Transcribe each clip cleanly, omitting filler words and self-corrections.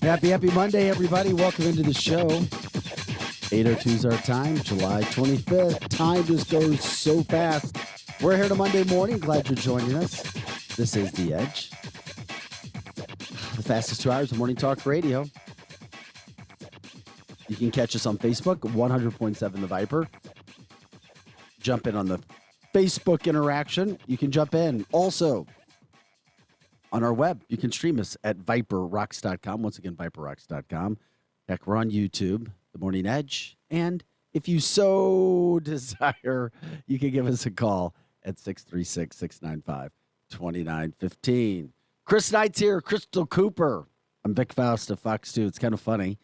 Happy Monday, everybody. Welcome into the show. 8:02 is our time, July 25th. Time just goes so fast. We're here to Monday morning. Glad you're joining us. This is The Edge. The fastest 2 hours of morning talk radio. You can catch us on Facebook, 100.7 The Viper. Jump in on the Facebook interaction. You can jump in. Also, on our web, you can stream us at viperrocks.com. Once again, viperrocks.com. Heck, we're on YouTube, The Morning Edge. And if you so desire, you can give us a call at 636-695-2915. Chris Knight's here, Crystal Cooper. I'm Vic Faust of Fox 2. It's kind of funny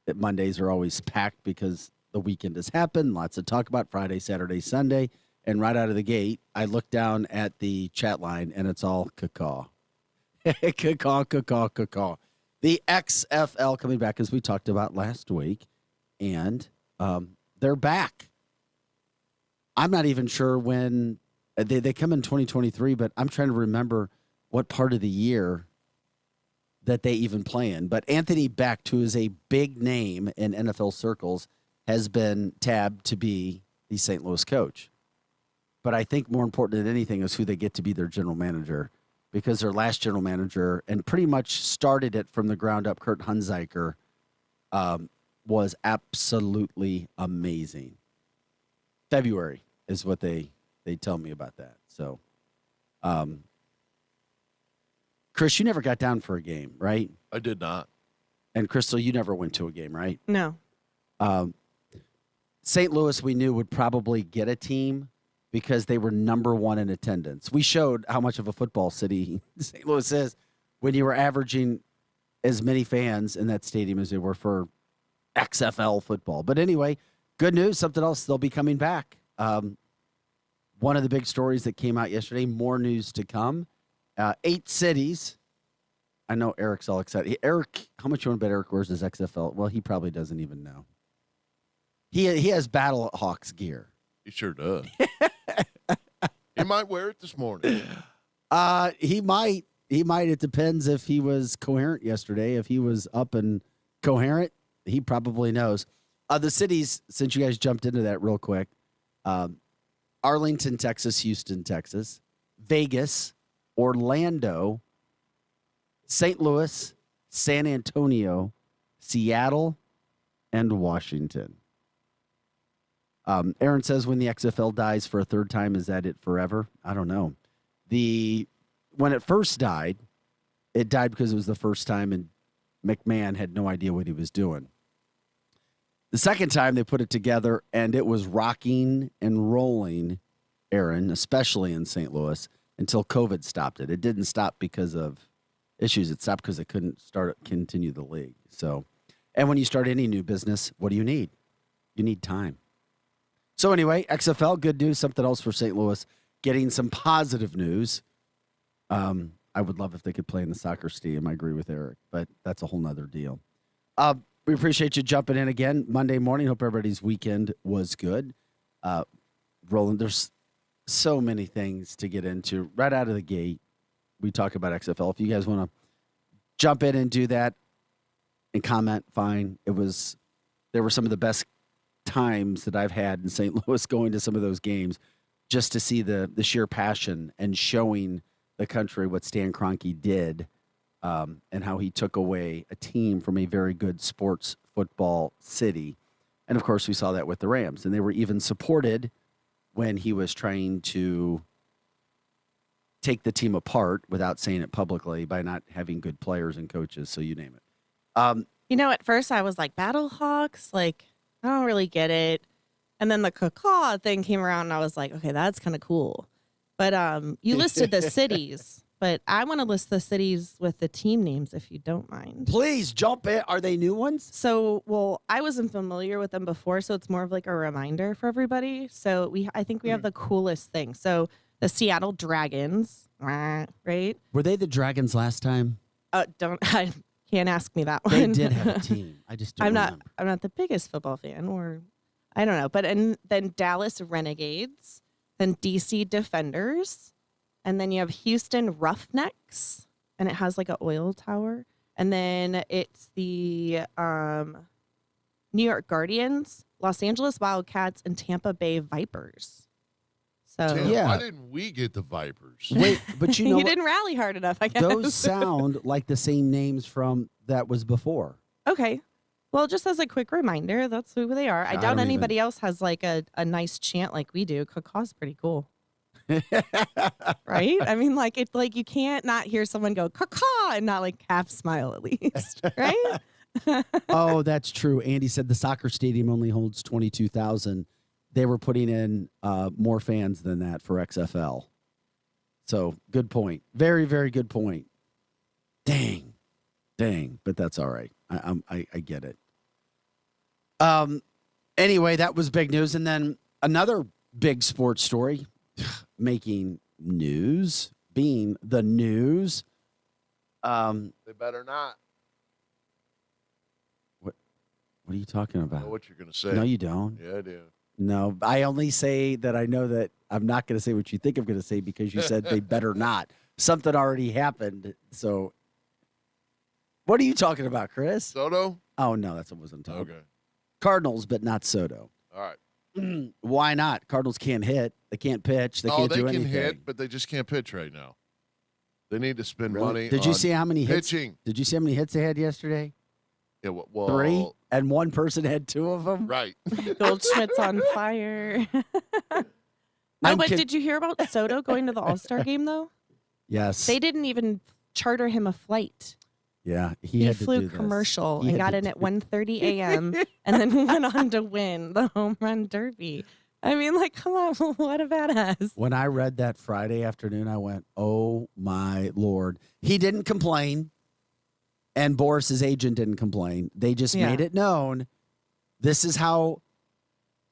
that Mondays are always packed because the weekend has happened. Lots to talk about Friday, Saturday, Sunday. And right out of the gate, I look down at the chat line, and it's all cacaw. Cacaw. The XFL coming back, as we talked about last week, and they're back. I'm not even sure when they come in 2023, but I'm trying to remember what part of the year that they even play in. But Anthony Becht, who is a big name in NFL circles, has been tabbed to be the St. Louis coach. But I think more important than anything is who they get to be their general manager, because their last general manager, and pretty much started it from the ground up, Kurt Hunziker, was absolutely amazing. February is what they tell me about that. So, Chris, you never got down for a game, right? I did not. And Crystal, you never went to a game, right? No. St. Louis, we knew, would probably get a team because they were number one in attendance. We showed how much of a football city St. Louis is when you were averaging as many fans in that stadium as they were for XFL football. But anyway, good news, something else, they'll be coming back. One of the big stories that came out yesterday, more news to come. 8 cities. I know Eric's all excited. Eric, how much you want to bet Eric wears his XFL? Well, he probably doesn't even know. He has Battle Hawks gear. He sure does. He might wear it this morning. He might. It depends if he was coherent yesterday. If he was up and coherent, he probably knows. The cities, since you guys jumped into that real quick, Arlington, Texas, Houston, Texas, Vegas, Orlando, St. Louis, San Antonio, Seattle, and Washington. Aaron says, when the XFL dies for a third time, is that it forever? I don't know. When it first died, it died because it was the first time, and McMahon had no idea what he was doing. The second time they put it together, and it was rocking and rolling, Aaron, especially in St. Louis, until COVID stopped it. It didn't stop because of issues. It stopped because it couldn't continue the league. So, and when you start any new business, what do you need? You need time. So anyway, XFL, good news. Something else for St. Louis, getting some positive news. I would love if they could play in the soccer stadium. I agree with Eric, but that's a whole nother deal. We appreciate you jumping in again Monday morning. Hope everybody's weekend was good. Roland, there's so many things to get into. Right out of the gate, we talk about XFL. If you guys want to jump in and do that and comment, fine. There were some of the best times that I've had in St. Louis going to some of those games just to see the sheer passion and showing the country what Stan Kroenke did and how he took away a team from a very good sports football city. And, of course, we saw that with the Rams. And they were even supported when he was trying to take the team apart without saying it publicly by not having good players and coaches, so you name it. At first I was like, Battle Hawks? Like, I don't really get it. And then the cacaw thing came around, and I was like, okay, that's kind of cool. But you listed the cities, but I want to list the cities with the team names, if you don't mind. Please, jump in. Are they new ones? So, well, I wasn't familiar with them before, so it's more of like a reminder for everybody. So I think we have the coolest thing. So the Seattle Dragons, right? Were they the Dragons last time? I can't ask me that one. They did have a team. I just don't remember. I'm not the biggest football fan, or I don't know. But then Dallas Renegades, then DC Defenders, And then you have Houston Roughnecks, and it has like an oil tower. And then it's the New York Guardians, Los Angeles Wildcats, and Tampa Bay Vipers. So Damn, Yeah. why didn't we get the Vipers? Wait, but you know you what? didn't rally hard enough, I guess. Those sound like the same names from that was before. Okay. Well, just as a quick reminder, that's who they are. I I doubt don't anybody else has like a nice chant like we do. Cacaw's pretty cool. Right? I mean, like it's like you can't not hear someone go cacaw and not like half smile at least. Right? Oh, that's true. Andy said the soccer stadium only holds 22,000. They were putting in more fans than that for XFL. So good point. Very, very good point. Dang. But that's all right. I get it. Anyway, that was big news. And then another big sports story making news, being the news. They better not. What are you talking I about? know what you're going to say. No, you don't. Yeah, I do. No, I only say that I know that I'm not going to say what you think I'm going to say because you said they better not. Something already happened. So what are you talking about, Chris? Soto? Oh, no, that's what I wasn't talking. Okay. Cardinals, but not Soto. All right. Why not? Cardinals can't hit. They can't pitch. They can't they do can anything. hit, but they just can't pitch right now. They need to spend Really? money Did you on see how many hits? pitching. Did you see how many hits they had yesterday? Yeah, well, 3, and one person had 2 of them. Right. Goldschmidt's on fire. No, I'm but con- did you hear about Soto going to the All-Star game though? Yes. They didn't even charter him a flight. Yeah, he He had to flew do this. commercial He and had got to in do- at 1:30 a.m. and then went on to win the home run derby. I mean, like, come on, what a badass. When I read that Friday afternoon, I went, oh, my Lord. He didn't complain, and Boris's agent didn't complain. They just Yeah. made it known. This is how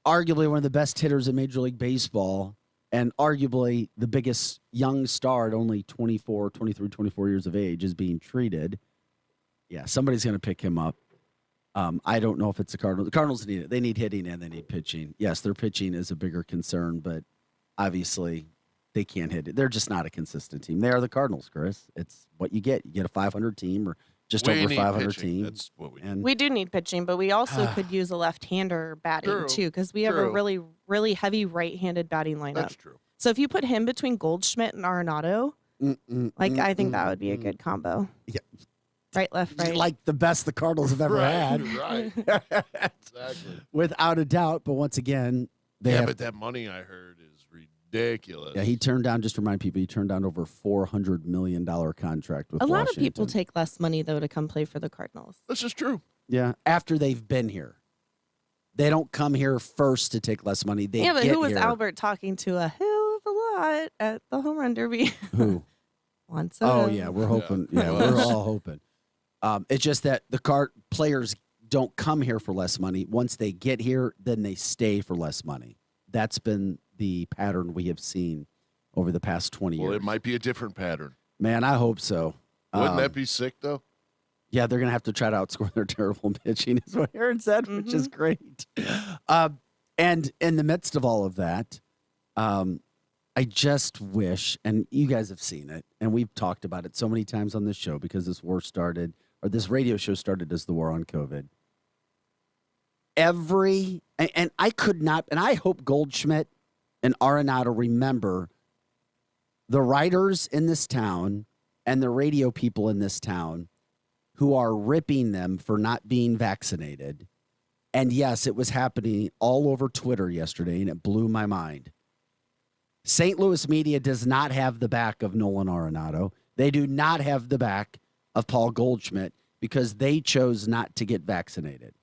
arguably one of the best hitters in Major League Baseball and arguably the biggest young star at only 24 years of age is being treated. Yeah, somebody's going to pick him up. I don't know if it's the Cardinals. The Cardinals need it. They need hitting and they need pitching. Yes, their pitching is a bigger concern, but obviously they can't hit it. They're just not a consistent team. They are the Cardinals, Chris. It's what you get. You get a 500 team or just We over need 500 pitching. team. That's what we need. And We do need pitching, but we also could use a left-hander batting True. too, because we have a True. really, really heavy right-handed batting lineup. That's true. So if you put him between Goldschmidt and Arenado, I think that would be a good combo. Yeah. Right, left, right. like the best the Cardinals have ever right, had, right. Exactly. without a doubt. But once again, they Yeah, have. but that money I heard is ridiculous. Yeah, he turned down. Just to remind people, he turned down over $400 million contract with a lot of Washington. people take less money though to come play for the Cardinals. This is true. Yeah, after they've been here, they don't come here first to take less money. They Yeah, but get who was here. Albert talking to a hell of a lot at the home run derby? Who? Once. Oh yeah, we're hoping. Yeah, we're all hoping. It's just that the players don't come here for less money. Once they get here, then they stay for less money. That's been the pattern we have seen over the past 20 Well, years. it might be a different pattern. Man, I hope so. Wouldn't that be sick, though? Yeah, they're going to have to try to outscore their terrible pitching, is what Aaron said, which is great. And in the midst of all of that, I just wish, and you guys have seen it, and we've talked about it so many times on this show because this war started, or this radio show started as the war on COVID. And I could not, and I hope Goldschmidt and Arenado remember the writers in this town and the radio people in this town who are ripping them for not being vaccinated. And yes, it was happening all over Twitter yesterday, and it blew my mind. St. Louis media does not have the back of Nolan Arenado. They do not have the back of Paul Goldschmidt because they chose not to get vaccinated.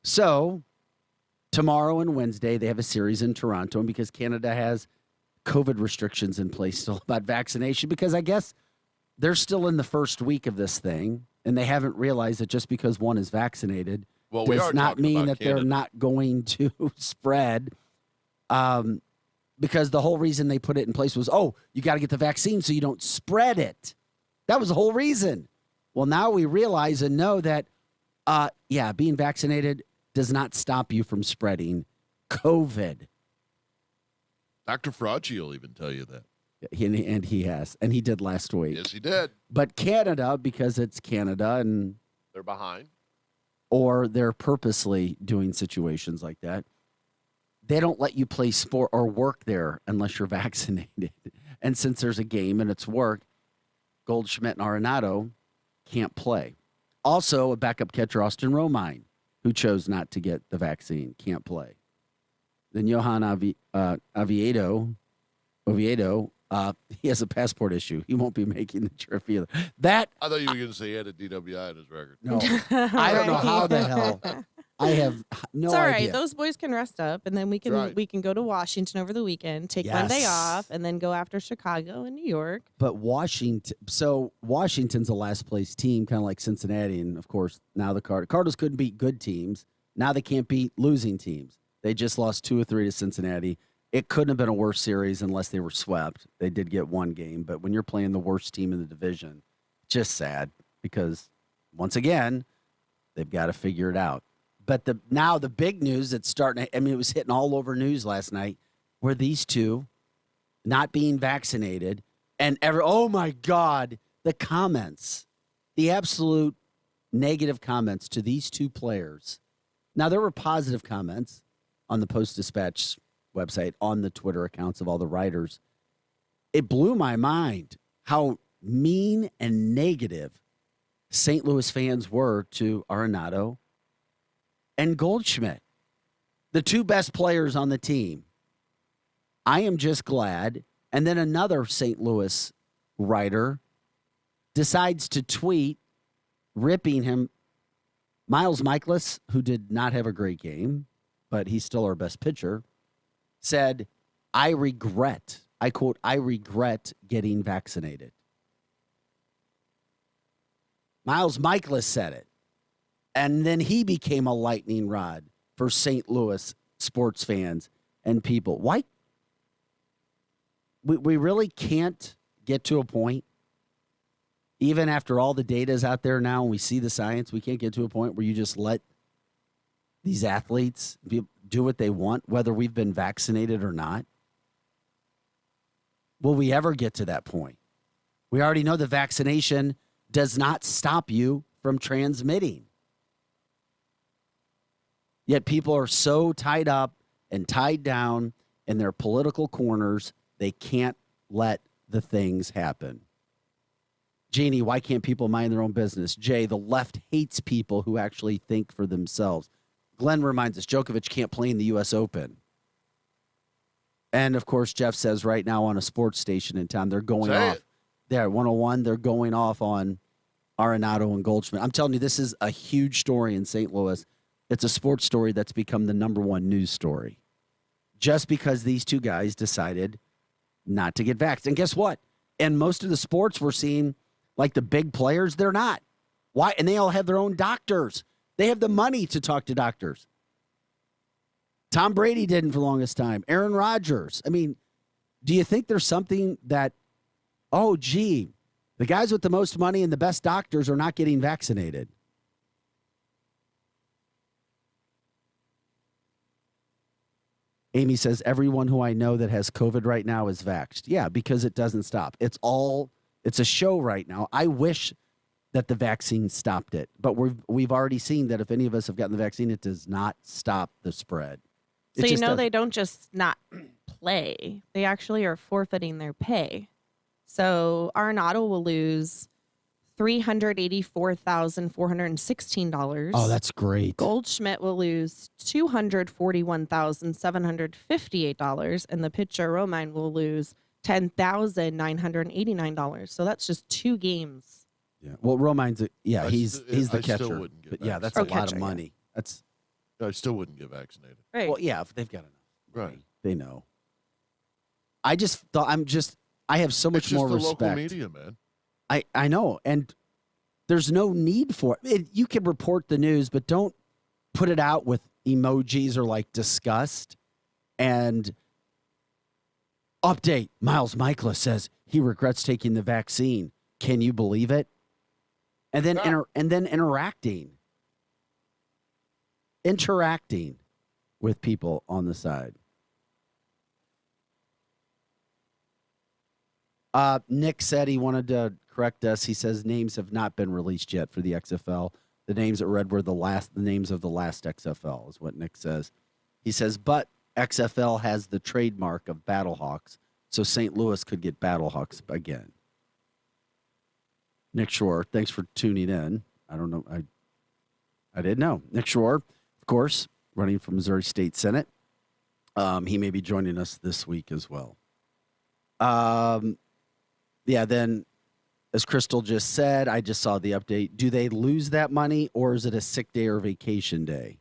So tomorrow and Wednesday, they have a series in Toronto, and because Canada has COVID restrictions in place still about vaccination, because I guess they're still in the first week of this thing, and they haven't realized that just because one is vaccinated Well, we does are not talking mean about that they're Canada. not going to spread. Because the whole reason they put it in place was, oh, you got to get the vaccine so you don't spread it. That was the whole reason. Well, now we realize and know that, being vaccinated does not stop you from spreading COVID. Dr. Fauci will even tell you that. And he has. And he did last week. Yes, he did. But Canada, because it's Canada, and They're behind. or they're purposely doing situations like that, they don't let you play sport or work there unless you're vaccinated. And since there's a game and it's work, Goldschmidt and Arenado can't play. Also, a backup catcher, Austin Romine, who chose not to get the vaccine, can't play. Then Johan Oviedo, he has a passport issue. He won't be making the trip either. That I thought you were going to say he had a DWI in his record. no, I don't know how the hell. I have no It's all right. idea. Those boys can rest up, and then we can That's right. we can go to Washington over the weekend, take Monday Yes. off, and then go after Chicago and New York. But Washington's the last place team, kind of like Cincinnati, and of course now the Cardinals couldn't beat good teams. Now they can't beat losing teams. They just lost 2 or 3 to Cincinnati. It couldn't have been a worse series unless they were swept. They did get one game, but when you're playing the worst team in the division, just sad because once again they've got to figure it out. But now the big news that's starting, I mean, it was hitting all over news last night, were these two not being vaccinated. And oh my God, the comments, the absolute negative comments to these two players. Now, there were positive comments on the Post-Dispatch website, on the Twitter accounts of all the writers. It blew my mind how mean and negative St. Louis fans were to Arenado and Goldschmidt, the two best players on the team. I am just glad. And then another St. Louis writer decides to tweet ripping him. Miles Michaelis, who did not have a great game, but he's still our best pitcher, said, I quote, I regret getting vaccinated. Miles Michaelis said it. And then he became a lightning rod for St. Louis sports fans and people. Why? We really can't get to a point, even after all the data is out there now and we see the science, we can't get to a point where you just let these athletes do what they want, whether we've been vaccinated or not. Will we ever get to that point? We already know the vaccination does not stop you from transmitting. Yet people are so tied up and tied down in their political corners, they can't let the things happen. Jeannie, why can't people mind their own business? Jay, the left hates people who actually think for themselves. Glenn reminds us Djokovic can't play in the U.S. Open. And, of course, Jeff says right now on a sports station in town, they're going Say off. it. There, 101, they're going off on Arenado and Goldschmidt. I'm telling you, this is a huge story in St. Louis. It's a sports story that's become the number one news story. Just because these two guys decided not to get vaxxed. And guess what? In most of the sports we're seeing, like the big players, they're not. Why? And they all have their own doctors. They have the money to talk to doctors. Tom Brady didn't for the longest time. Aaron Rodgers. I mean, do you think there's something that, oh, gee, the guys with the most money and the best doctors are not getting vaccinated? Amy says, everyone who I know that has COVID right now is vaxxed. Yeah, because it doesn't stop. It's a show right now. I wish that the vaccine stopped it. But we've already seen that if any of us have gotten the vaccine, it does not stop the spread. So you know they don't just not play. They actually are forfeiting their pay. So Arenado will lose $384,416. Oh, that's great. Goldschmidt will lose $241,758, and the pitcher Romine will lose $10,989. So that's just 2 games. Yeah. Well, Romine's he's the I catcher. still wouldn't get But yeah, that's vaccinated. a lot catcher, of yeah. money. That's I still wouldn't get vaccinated. Right. well, yeah, if they've got enough. Right. They know. I just thought I have so much It's just more the respect. local media, man. I know, and there's no need for it. You can report the news, but don't put it out with emojis or like disgust. And update: Miles Michaelis says he regrets taking the vaccine. Can you believe it? And then interacting with people on the side. Nick said he wanted to correct us. He says names have not been released yet for the XFL. The names that read were the names of the last XFL is what Nick says. He says, but XFL has the trademark of Battlehawks, so St. Louis could get Battlehawks again. Nick Shore, thanks for tuning in. I don't know. I didn't know. Nick Shore, of course, running for Missouri State Senate. He may be joining us this week as well. Yeah, then as Crystal just said, I just saw the update. Do they lose that money or is it a sick day or vacation day?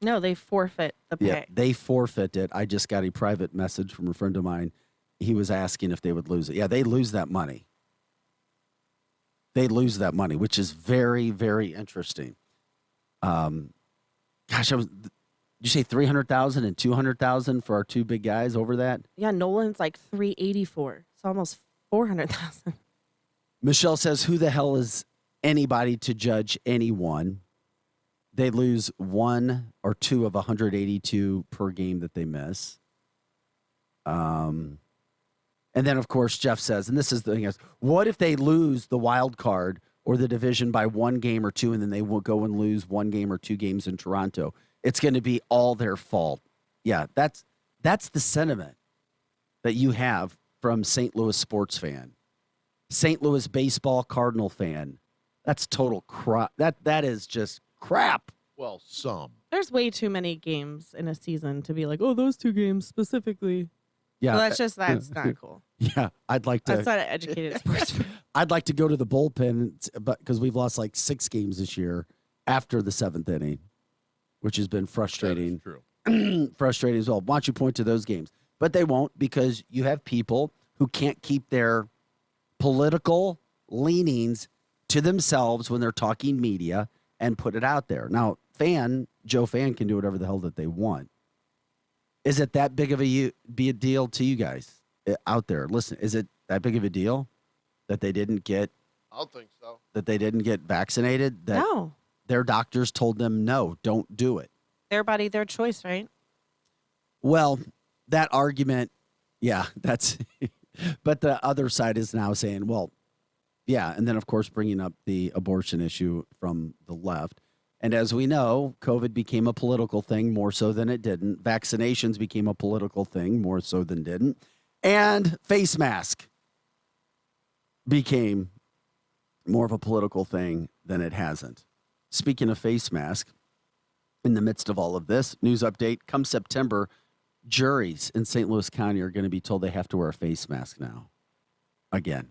No, they forfeit the pay. Yeah, they forfeit it. I just got a private message from a friend of mine. He was asking if they would lose it. Yeah, they lose that money. They lose that money, which is very, very interesting. Gosh, did you say 300,000 and 200,000 for our two big guys over that? Yeah, Nolan's like 384. It's almost 400,000. Michelle says, who the hell is anybody to judge anyone? They lose 1 or 2 of 182 per game that they miss. And then, of course, Jeff says, and this is the thing, is, what if they lose the wild card or the division by 1 game or 2, and then they will go and lose 1 game or 2 games in Toronto? It's going to be all their fault. Yeah, that's the sentiment that you have from St. Louis sports fan. St. Louis baseball Cardinal fan. That's total crap. That is just crap. Well, some. There's way too many games in a season to be like, oh, those 2 games specifically. Yeah, Well, that's not cool. Yeah, I'd like to. That's not an educated sports fan. I'd like to go to the bullpen, but because we've lost like 6 games this year after the 7th inning, which has been frustrating. That is true. Frustrating as well. Why don't you point to those games? But they won't, because you have people who can't keep their political leanings to themselves when they're talking media and put it out there. Now, Joe Fan can do whatever the hell that they want. Is it that big of a deal to you guys out there? Listen, is it that big of a deal that they didn't get? I don't think so. That they didn't get vaccinated? That No. their doctors told them, no, don't do it. Their body, their choice, right? Well, that argument, yeah, that's. But the other side is now saying, well, yeah, and then of course bringing up the abortion issue from the left. And as we know, COVID became a political thing more so than it didn't. Vaccinations became a political thing more so than didn't. And face mask became more of a political thing than it hasn't. Speaking of face mask, in the midst of all of this, news update, come September, juries in St. Louis County are going to be told they have to wear a face mask now. Again.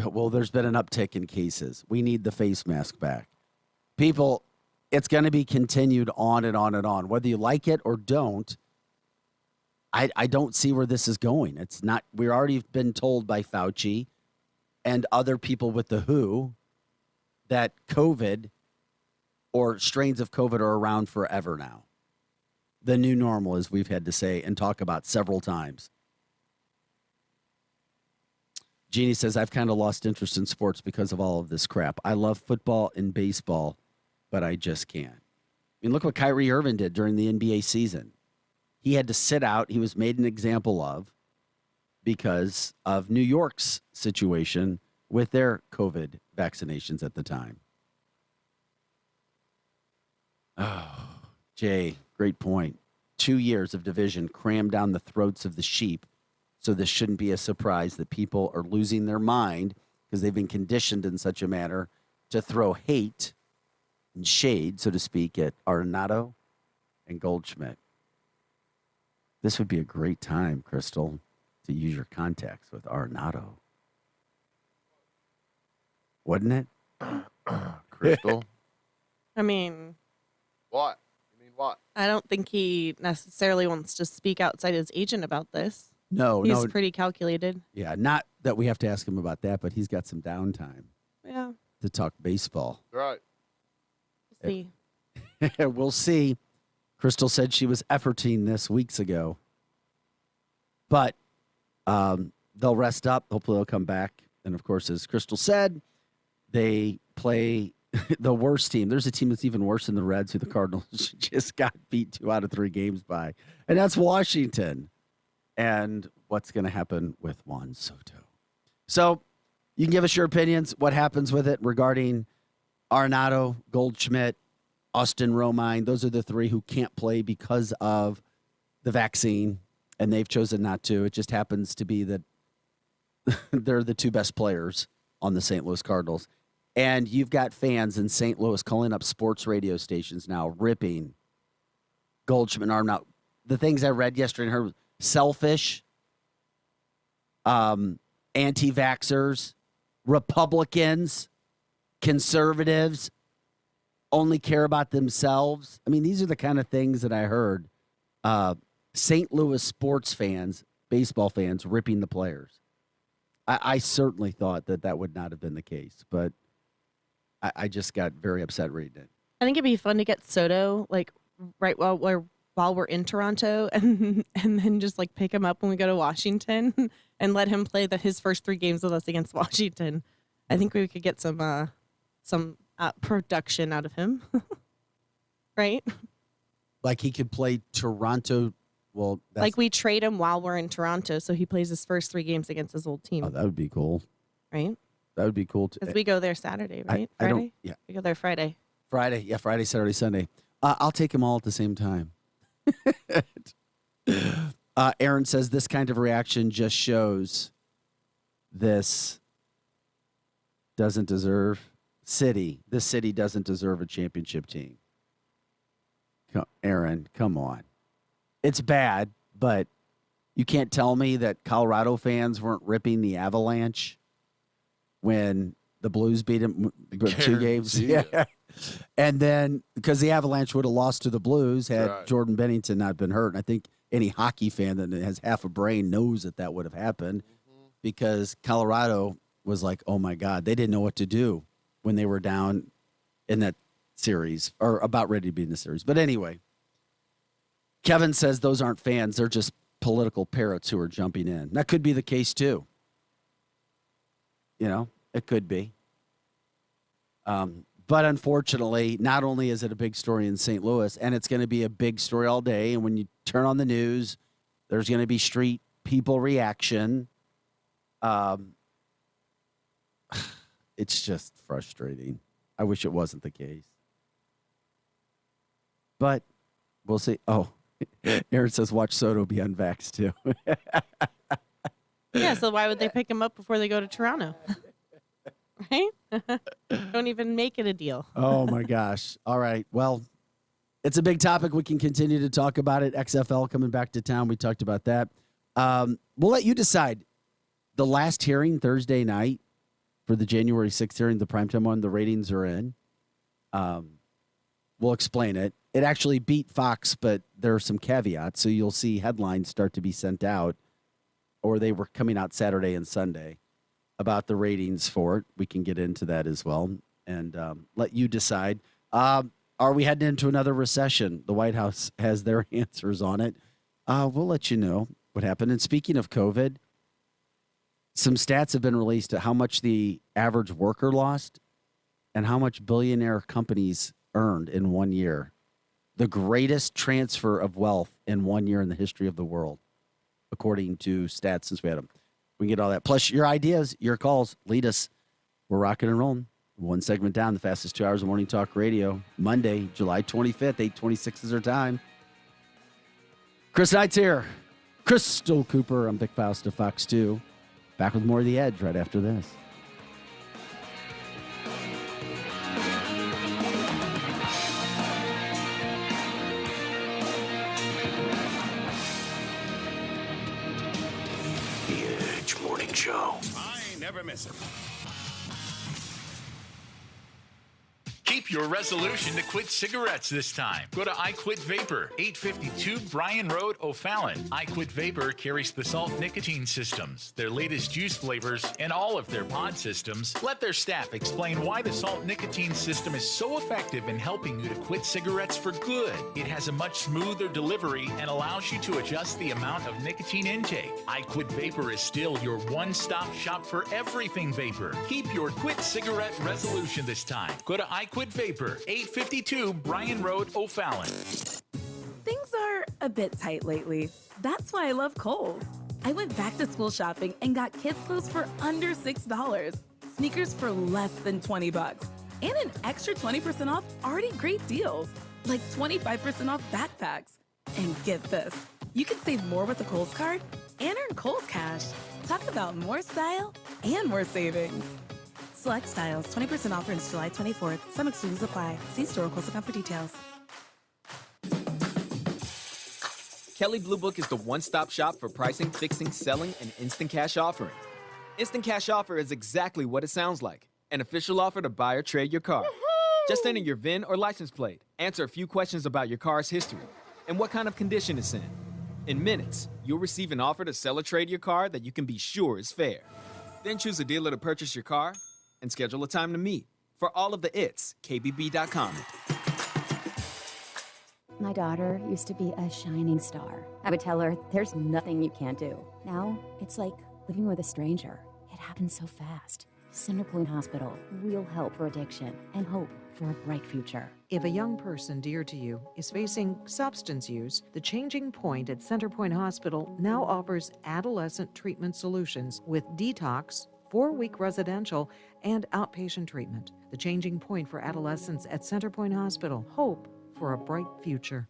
Well, there's been an uptick in cases. We need the face mask back. People, it's going to be continued on and on and on. Whether you like it or don't, I don't see where this is going. It's not, we've already been told by Fauci and other people with the WHO that COVID or strains of COVID are around forever now. The new normal, as we've had to say and talk about several times. Jeannie says, I've kind of lost interest in sports because of all of this crap. I love football and baseball, but I just can't. I mean, look what Kyrie Irving did during the NBA season. He had to sit out. He was made an example of because of New York's situation with their COVID vaccinations at the time. Oh, Jay, great point. 2 years of division crammed down the throats of the sheep. So this shouldn't be a surprise that people are losing their mind because they've been conditioned in such a manner to throw hate and shade, so to speak, at Arenado and Goldschmidt. This would be a great time, Crystal, to use your contacts with Arenado. Wouldn't it? Crystal? I mean, What? You mean what? I don't think he necessarily wants to speak outside his agent about this. No, He's no. pretty calculated. Yeah, not that we have to ask him about that, but he's got some downtime Yeah. to talk baseball. Right. We'll see. We'll see. Crystal said she was efforting this weeks ago. But they'll rest up. Hopefully they'll come back. And, of course, as Crystal said, they play the worst team. There's a team that's even worse than the Reds, who the Cardinals just got beat 2 out of 3 games by. And that's Washington. And what's going to happen with Juan Soto. So you can give us your opinions, what happens with it regarding Arenado, Goldschmidt, Austin Romine. Those are the three who can't play because of the vaccine, and they've chosen not to. It just happens to be that they're the two best players on the St. Louis Cardinals. And you've got fans in St. Louis calling up sports radio stations now, ripping Goldschmidt and Arenado. The things I read yesterday and heard, selfish, anti-vaxxers, Republicans, conservatives, only care about themselves. I mean, these are the kind of things that I heard. St. Louis sports fans, baseball fans, ripping the players. I certainly thought that would not have been the case, but I just got very upset reading it. I think it'd be fun to get Soto like right while we're in Toronto, and then just like pick him up when we go to Washington and let him play his first 3 games with us against Washington. I think we could get some production out of him, right? Like he could play Toronto. Well, like we trade him while we're in Toronto, so he plays his first 3 games against his old team. Oh, that would be cool. Right? That would be cool too. Because we go there Saturday, right? Friday? Yeah. We go there Friday. Friday, Saturday, Sunday. I'll take them all at the same time. Aaron says this kind of reaction just shows this doesn't deserve this city doesn't deserve a championship team. Aaron, come on. It's bad, but you can't tell me that Colorado fans weren't ripping the Avalanche when the Blues beat them 2 games. Yeah. And then because the Avalanche would have lost to the Blues had Jordan Bennington not been hurt. And I think any hockey fan that has half a brain knows that would have happened because Colorado was like, oh, my God, they didn't know what to do when they were down in that series or about ready to be in the series. But anyway, Kevin says those aren't fans. They're just political parrots who are jumping in. That could be the case, too. You know, it could be. But unfortunately, not only is it a big story in St. Louis, and it's going to be a big story all day, and when you turn on the news, there's going to be street people reaction. It's just frustrating. I wish it wasn't the case. But we'll see. Oh, Aaron says watch Soto be unvaxxed too. Yeah, so why would they pick him up before they go to Toronto? Right? Don't even make it a deal. Oh, my gosh. All right. Well, it's a big topic. We can continue to talk about it. XFL coming back to town. We talked about that. We'll let you decide. The last hearing Thursday night for the January 6th hearing, the primetime one, the ratings are in. We'll explain it. It actually beat Fox, but there are some caveats. So you'll see headlines start to be sent out, or they were coming out Saturday and Sunday about the ratings for it. We can get into that as well and let you decide. Are we heading into another recession? The White House has their answers on it. We'll let you know what happened. And speaking of COVID, some stats have been released at how much the average worker lost and how much billionaire companies earned in 1 year. The greatest transfer of wealth in 1 year in the history of the world, according to stats since we had them. We can get all that. Plus your ideas, your calls, lead us. We're rocking and rolling. One segment down, the fastest 2 hours of morning talk radio. Monday, July 25th, 8:26 is our time. Chris Knight's here. Crystal Cooper. I'm Vic Faust of Fox 2. Back with more of The Edge right after this. The Edge Morning Show. I never miss it. Keep your resolution to quit cigarettes this time. Go to I Quit Vapor, 852 Bryan Road, O'Fallon. I Quit Vapor carries the salt nicotine systems, their latest juice flavors, and all of their pod systems. Let their staff explain why the salt nicotine system is so effective in helping you to quit cigarettes for good. It has a much smoother delivery and allows you to adjust the amount of nicotine intake. I Quit Vapor is still your one-stop shop for everything vapor. Keep your quit cigarette resolution this time. Go to I Quit Vapor, 852 Bryan Road, O'Fallon. Things are a bit tight lately. That's why I love Kohl's. I went back to school shopping and got kids' clothes for under $6, sneakers for less than $20, and an extra 20% off already great deals, like 25% off backpacks. And get this, you can save more with a Kohl's card and earn Kohl's Cash. Talk about more style and more savings. Select styles, 20% offer until July 24th. Some exclusions apply. See store or Kohl's.com for details. Kelley Blue Book is the one-stop shop for pricing, fixing, selling, and instant cash offering. Instant cash offer is exactly what it sounds like. An official offer to buy or trade your car. Woo-hoo! Just enter your VIN or license plate, answer a few questions about your car's history, and what kind of condition it's in. In minutes, you'll receive an offer to sell or trade your car that you can be sure is fair. Then choose a dealer to purchase your car and schedule a time to meet. For all of the its, KBB.com. My daughter used to be a shining star. I would tell her, there's nothing you can't do. Now, it's like living with a stranger. It happens so fast. Centerpoint Hospital, real help for addiction and hope for a bright future. If a young person dear to you is facing substance use, the Changing Point at Centerpoint Hospital now offers adolescent treatment solutions with detox, 4-week residential, and outpatient treatment. The Changing Point for Adolescents at Centerpoint Hospital. Hope for a bright future.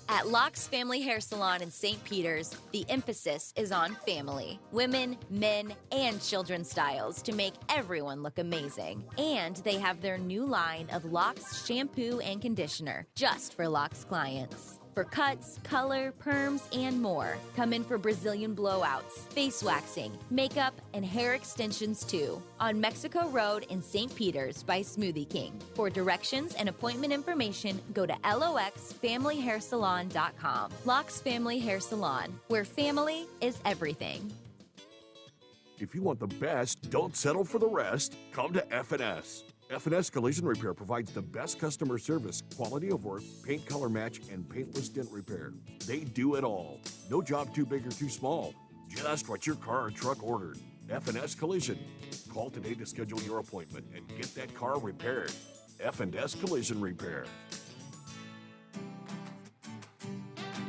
At Locke's Family Hair Salon in St. Peters, the emphasis is on family. Women, men, and children's styles to make everyone look amazing. And they have their new line of Locke's shampoo and conditioner, just for Locke's clients. For cuts, color, perms, and more. Come in for Brazilian blowouts, face waxing, makeup, and hair extensions too. On Mexico Road in St. Peters by Smoothie King. For directions and appointment information, go to loxfamilyhairsalon.com. Locke's Family Hair Salon, where family is everything. If you want the best, don't settle for the rest. Come to F&S. F&S Collision Repair provides the best customer service, quality of work, paint color match, and paintless dent repair. They do it all. No job too big or too small. Just what your car or truck ordered. F&S Collision. Call today to schedule your appointment and get that car repaired. F&S Collision Repair.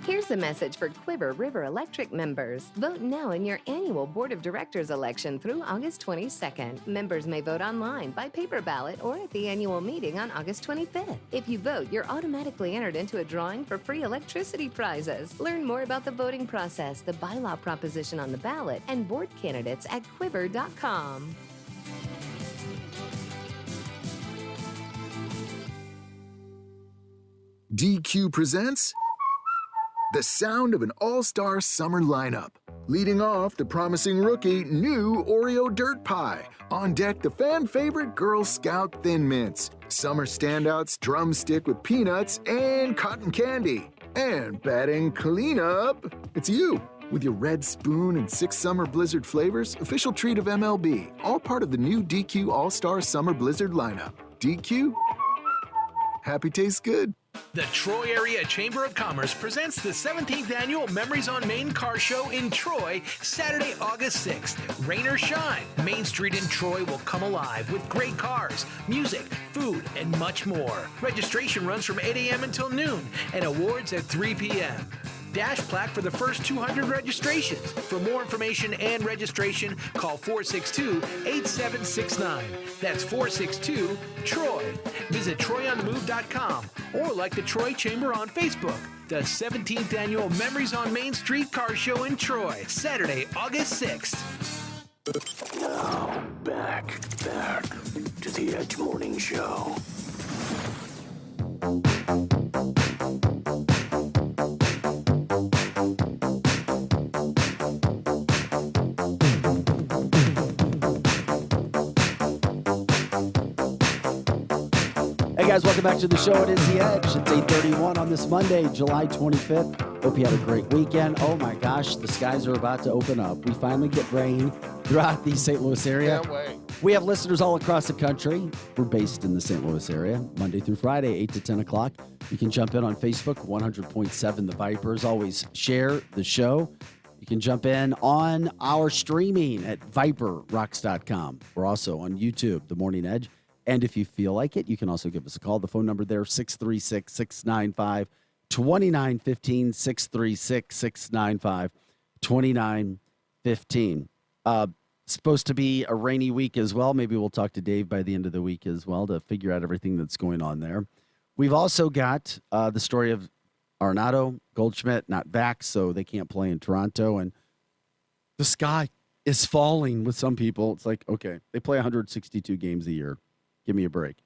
Here's a message for Quiver River Electric members. Vote now in your annual Board of Directors election through August 22nd. Members may vote online, by paper ballot, or at the annual meeting on August 25th. If you vote, you're automatically entered into a drawing for free electricity prizes. Learn more about the voting process, the bylaw proposition on the ballot, and board candidates at quiver.com. DQ presents the sound of an all-star summer lineup. Leading off, the promising rookie, new Oreo Dirt Pie. On deck, the fan-favorite Girl Scout Thin Mints. Summer standouts, drumstick with peanuts and cotton candy. And batting cleanup, it's you. With your red spoon and 6 summer blizzard flavors, official treat of MLB. All part of the new DQ All-Star Summer Blizzard lineup. DQ? Happy tastes good. The Troy Area Chamber of Commerce presents the 17th Annual Memories on Main Car Show in Troy, Saturday, August 6th. Rain or shine, Main Street in Troy will come alive with great cars, music, food, and much more. Registration runs from 8 a.m. until noon and awards at 3 p.m. Dash plaque for the first 200 registrations. For more information and registration, call 462-8769. That's 462-TROY. Visit TroyOnTheMove.com or like the Troy Chamber on Facebook. The 17th Annual Memories on Main Street Car Show in Troy, Saturday, August 6th. Now, back to the Edge Morning Show. Hey guys, welcome back to the show. It is The Edge. It's 8:31 on this Monday, July 25th. Hope you had a great weekend. Oh my gosh, the skies are about to open up. We finally get rain throughout the St. Louis area. Can't wait. We have listeners all across the country. We're based in the St. Louis area, Monday through Friday, 8 to 10 o'clock. You can jump in on Facebook, 100.7 The Vipers. Always share the show. You can jump in on our streaming at viperrocks.com. We're also on YouTube, The Morning Edge. And if you feel like it, you can also give us a call. The phone number there, 636-695-2915, 636-695-2915. 15. Supposed to be a rainy week as well. Maybe we'll talk to Dave by the end of the week as well to figure out everything that's going on there. We've also got the story of Arenado, Goldschmidt, not back, so they can't play in Toronto. And the sky is falling with some people. It's like, okay, they play 162 games a year. Give me a break.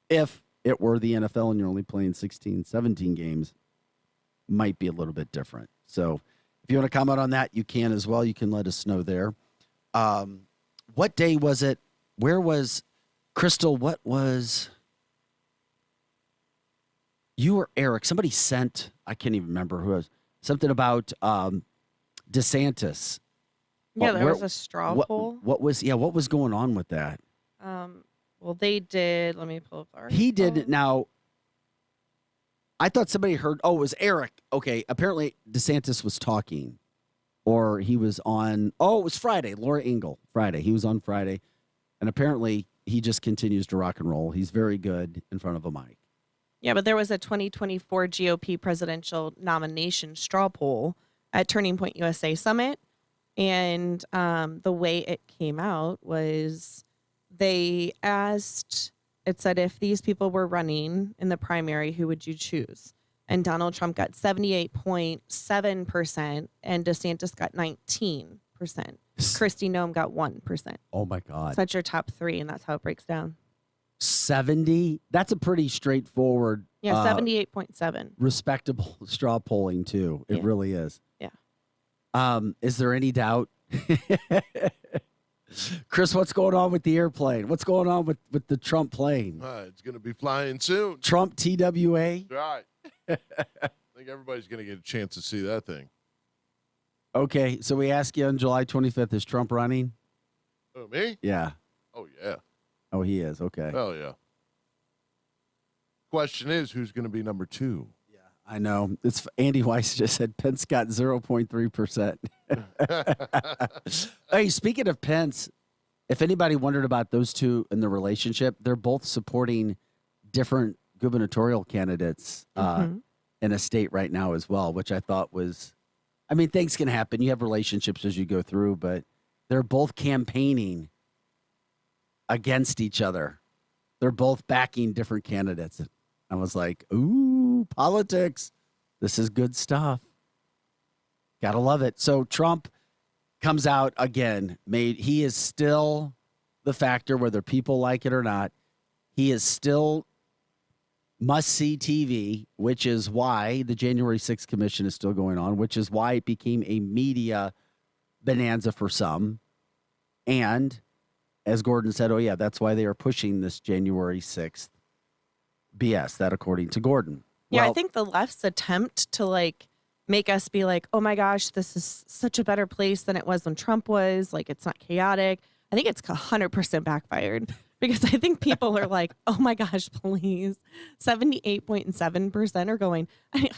If it were the NFL and you're only playing 16, 17 games, might be a little bit different. So if you want to comment on that, you can as well. You can let us know there. What day was it? Where was Crystal? What was you or Eric? Somebody sent, I can't even remember who it was, something about DeSantis. Yeah, there was a straw poll. What was going on with that? Well, they did. Let me pull up our. He did it now. I thought somebody heard. Oh, it was Eric. Okay, apparently DeSantis was talking, or he was on. Oh, it was Friday. Laura Ingle. Friday. He was on Friday, and apparently he just continues to rock and roll. He's very good in front of a mic. Yeah, but there was a 2024 GOP presidential nomination straw poll at Turning Point USA Summit, and the way it came out was they asked. It said, if these people were running in the primary, who would you choose? And Donald Trump got 78.7%, and DeSantis got 19%. Kristi Noem got 1%. Oh, my God. So that's your top three, and that's how it breaks down. 70? That's a pretty straightforward. Yeah, 78.7. Respectable straw polling, too. It really is. Yeah. Is there any doubt? Chris, what's going on with the airplane? What's going on with the Trump plane? It's going to be flying soon. Trump TWA? Right. I think everybody's going to get a chance to see that thing. Okay, so we ask you on July 25th, is Trump running? Oh, me? Yeah. Oh, yeah. Oh, he is. Okay. Oh, yeah. Question is, who's going to be number 2? I know. It's Andy Weiss just said Pence got 0.3%. Hey, speaking of Pence, if anybody wondered about those two in the relationship, they're both supporting different gubernatorial candidates in a state right now as well, which I thought was, I mean, things can happen. You have relationships as you go through, but they're both campaigning against each other. They're both backing different candidates. I was like, ooh, politics. This is good stuff. Gotta love it. So Trump comes out again. He is still the factor, whether people like it or not. He is still must-see TV, which is why the January 6th commission is still going on, which is why it became a media bonanza for some. And as Gordon said, oh, yeah, that's why they are pushing this January 6th BS, that according to Gordon. Yeah, well, I think the left's attempt to make us be like, oh my gosh, this is such a better place than it was when Trump was. Like, it's not chaotic. I think it's 100% backfired because I think people are like, oh my gosh, please. 78.7% are going,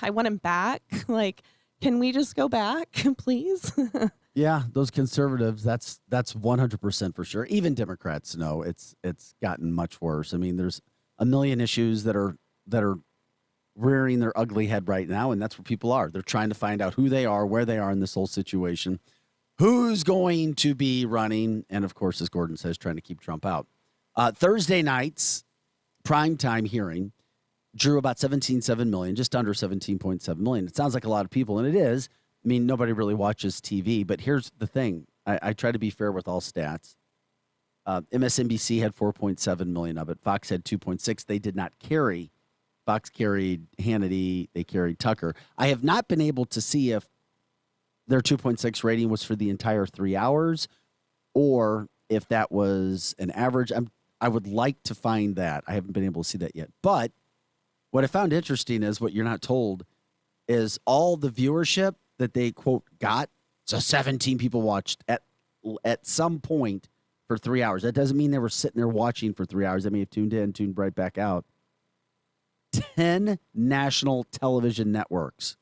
I want him back. Like, can we just go back, please? Yeah, those conservatives, that's 100% for sure. Even Democrats know it's gotten much worse. I mean, there's a million issues that are rearing their ugly head right now, and that's where people are. They're trying to find out who they are, where they are in this whole situation, who's going to be running, and of course, as Gordon says, trying to keep Trump out. Thursday night's primetime hearing drew about 17.7 million, just under 17.7 million. It sounds like a lot of people, and it is. I mean, nobody really watches TV, but here's the thing. I try to be fair with all stats. MSNBC had 4.7 million of it. Fox had 2.6. They did not carry. Fox carried Hannity. They carried Tucker. I have not been able to see if their 2.6 rating was for the entire 3 hours or if that was an average. I would like to find that. I haven't been able to see that yet. But what I found interesting is what you're not told is all the viewership that they, quote, got. So 17 people watched at some point for 3 hours. That doesn't mean they were sitting there watching for 3 hours. They may have tuned in, tuned right back out. 10 national television networks,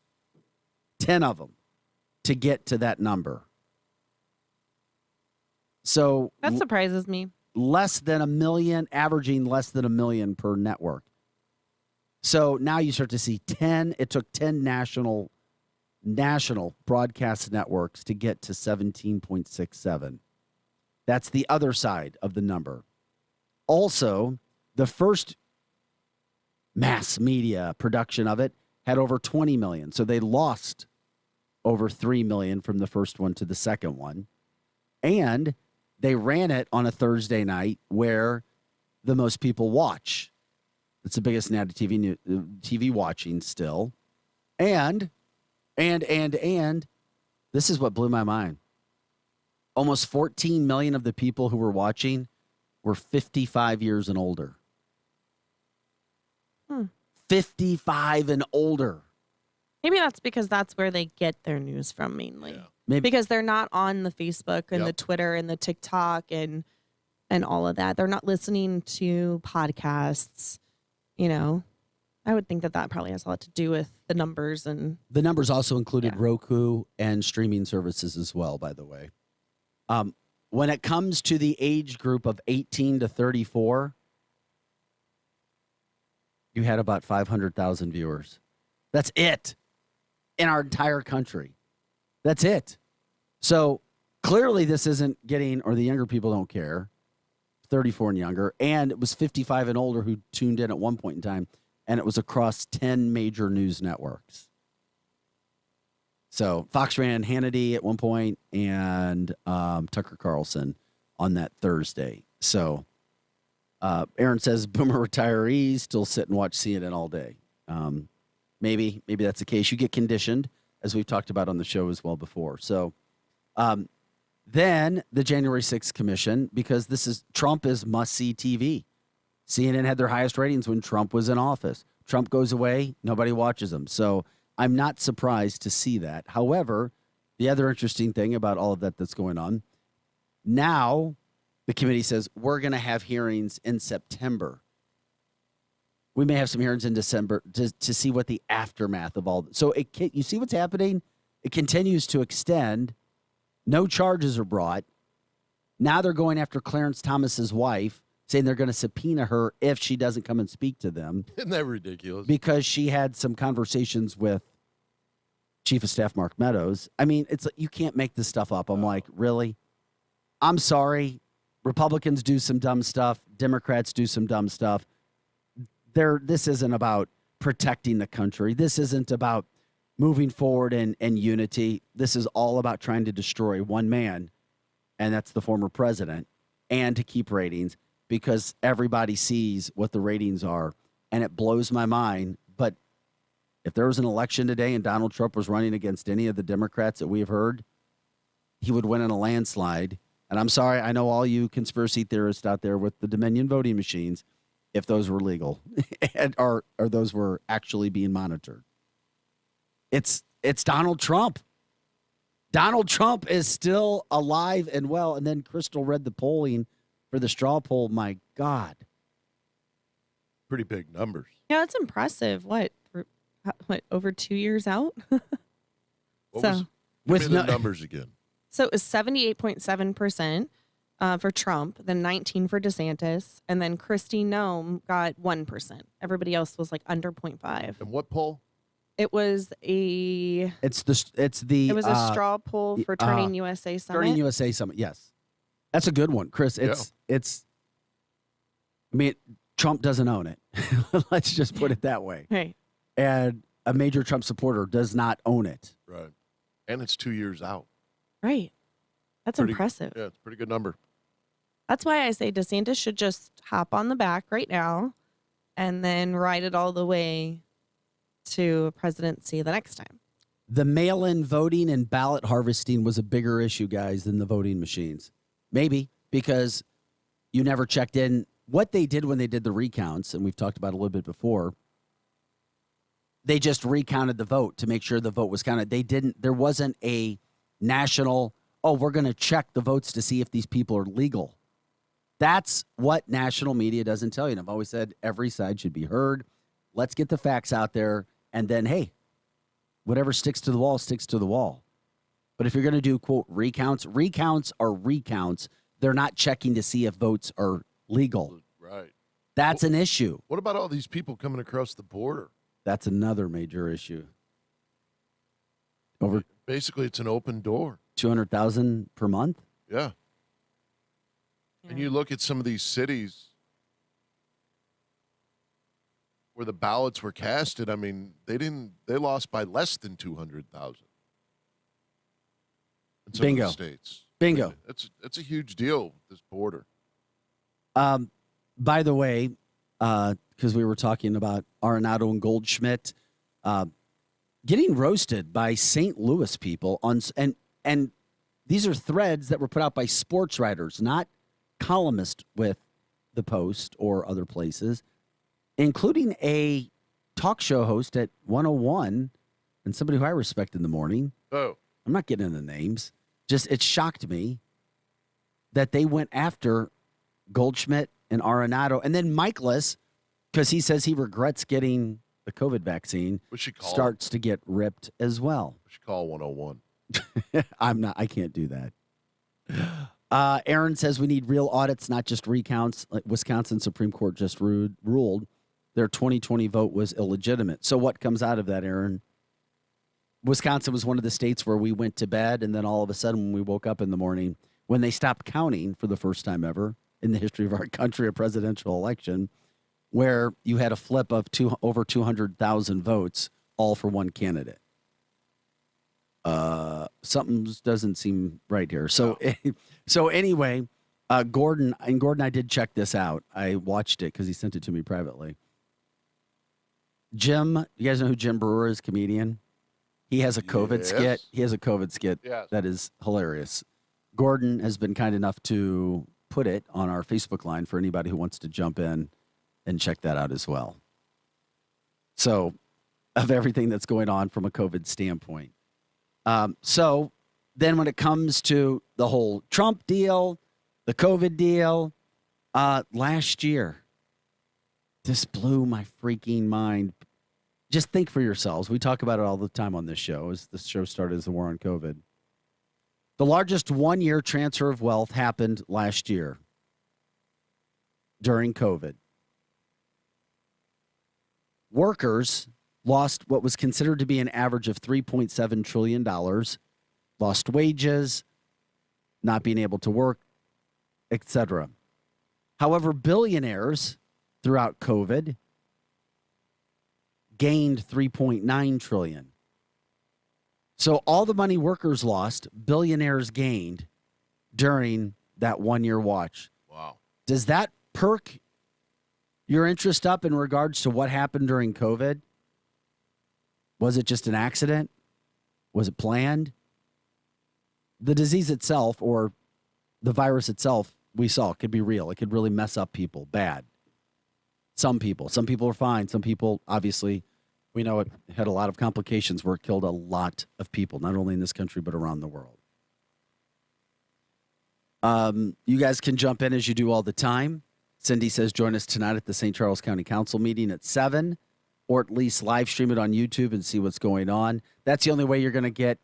10 of them, to get to that number. So that surprises me. Less than 1 million, averaging less than 1 million per network. So now you start to see 10. It took 10 national national broadcast networks to get to 17.67. That's the other side of the number. Also, the first mass media production of it had over 20 million. So they lost over 3 million from the first one to the second one. And they ran it on a Thursday night where the most people watch. It's the biggest night of TV watching still. And this is what blew my mind. Almost 14 million of the people who were watching were 55 years and older. 55 and older. Maybe that's because that's where they get their news from mainly. Yeah. Maybe. Because they're not on the Facebook and the Twitter and the TikTok and all of that. They're not listening to podcasts, you know. I would think that probably has a lot to do with the numbers. And the numbers also included Roku and streaming services as well, by the way. When it comes to the age group of 18 to 34, you had about 500,000 viewers. That's it in our entire country. That's it. So clearly this isn't getting, or the younger people don't care, 34 and younger. And it was 55 and older who tuned in at one point in time. And it was across 10 major news networks. So Fox ran Hannity at one point and Tucker Carlson on that Thursday. So Aaron says boomer retirees still sit and watch CNN all day. Maybe that's the case. You get conditioned, as we've talked about on the show as well before. So then the January 6th commission, because Trump is must-see TV. CNN had their highest ratings when Trump was in office. Trump goes away, nobody watches him. So I'm not surprised to see that. However, the other interesting thing about all of that that's going on, now the committee says we're going to have hearings in September. We may have some hearings in December to see what the aftermath of all. So you see what's happening? It continues to extend. No charges are brought. Now they're going after Clarence Thomas's wife, saying they're going to subpoena her if she doesn't come and speak to them. Isn't that ridiculous? Because she had some conversations with Chief of Staff Mark Meadows. I mean, it's like, you can't make this stuff up. I'm like, really? I'm sorry. Republicans do some dumb stuff. Democrats do some dumb stuff. This isn't about protecting the country. This isn't about moving forward in unity. This is all about trying to destroy one man, and that's the former president, and to keep ratings, because everybody sees what the ratings are, and it blows my mind. But if there was an election today and Donald Trump was running against any of the Democrats that we've heard, he would win in a landslide. And I'm sorry, I know all you conspiracy theorists out there with the Dominion voting machines, if those were legal or those were actually being monitored. It's Donald Trump. Donald Trump is still alive and well. And then Crystal read the polling for the straw poll. My God. Pretty big numbers. yeah, it's impressive. What, over 2 years out? Give me the numbers again. So it was 78.7% for Trump, then 19% for DeSantis, and then Kristi Noem got 1%. Everybody else was like under 0.5. And what poll? It was a straw poll for Turning USA Summit. Turning USA Summit, yes. That's a good one, Chris. I mean, Trump doesn't own it. Let's just put it that way. Right. And a major Trump supporter does not own it. Right. And it's 2 years out. Right. That's impressive. Yeah, it's a pretty good number. That's why I say DeSantis should just hop on the back right now and then ride it all the way to presidency the next time. The mail-in voting and ballot harvesting was a bigger issue, guys, than the voting machines. Maybe because you never checked in. What they did when they did the recounts, and we've talked about it a little bit before, they just recounted the vote to make sure the vote was counted. There wasn't a national, we're going to check the votes to see if these people are legal. That's what national media doesn't tell you. And I've always said every side should be heard. Let's get the facts out there. And then, hey, whatever sticks to the wall, sticks to the wall. But if you're going to do, quote, recounts are recounts. They're not checking to see if votes are legal. Right. That's an issue. What about all these people coming across the border? That's another major issue. Over Basically, it's an open door. 200,000 per month. Yeah. And you look at some of these cities where the ballots were casted. I mean, they lost by less than 200,000. In some Bingo. of the states. Bingo. I mean, it's a huge deal, this border. By the way, because we were talking about Arenado and Goldschmidt getting roasted by St. Louis people and these are threads that were put out by sports writers, not columnists with the Post or other places, including a talk show host at 101 and somebody who I respect in the morning. Oh. I'm not getting into names. Just it shocked me that they went after Goldschmidt and Arenado, and then Michaelis, because he says he regrets getting the COVID vaccine, starts to get ripped as well. We should call 101. I can't do that. Aaron says we need real audits, not just recounts. Like Wisconsin Supreme Court just ruled their 2020 vote was illegitimate. So what comes out of that, Aaron? Wisconsin was one of the states where we went to bed, and then all of a sudden when we woke up in the morning, when they stopped counting for the first time ever in the history of our country, a presidential election, where you had a flip of over 200,000 votes, all for one candidate. Something doesn't seem right here. So, so anyway, Gordon, I did check this out. I watched it because he sent it to me privately. Jim, you guys know who Jim Brewer is, comedian? He has a COVID skit. He has a COVID skit that is hilarious. Gordon has been kind enough to put it on our Facebook line for anybody who wants to jump in and check that out as well. So, of everything that's going on from a COVID standpoint. So then when it comes to the whole Trump deal, the COVID deal, last year, this blew my freaking mind. Just think for yourselves. We talk about it all the time on this show, as the show started as the war on COVID. The largest one-year transfer of wealth happened last year during COVID. Workers lost what was considered to be an average of $3.7 trillion, lost wages, not being able to work, etc. However, billionaires throughout COVID gained $3.9 trillion. So all the money workers lost, billionaires gained during that one-year watch. Wow. Does that perk your interest up in regards to what happened during COVID? Was it just an accident? Was it planned? The disease itself or the virus itself, we saw, could be real. It could really mess up people bad. Some people are fine. Some people, obviously, we know it had a lot of complications where it killed a lot of people, not only in this country, but around the world. You guys can jump in as you do all the time. Cindy says, join us tonight at the St. Charles County Council meeting at 7, or at least live stream it on YouTube and see what's going on. That's the only way you're going to get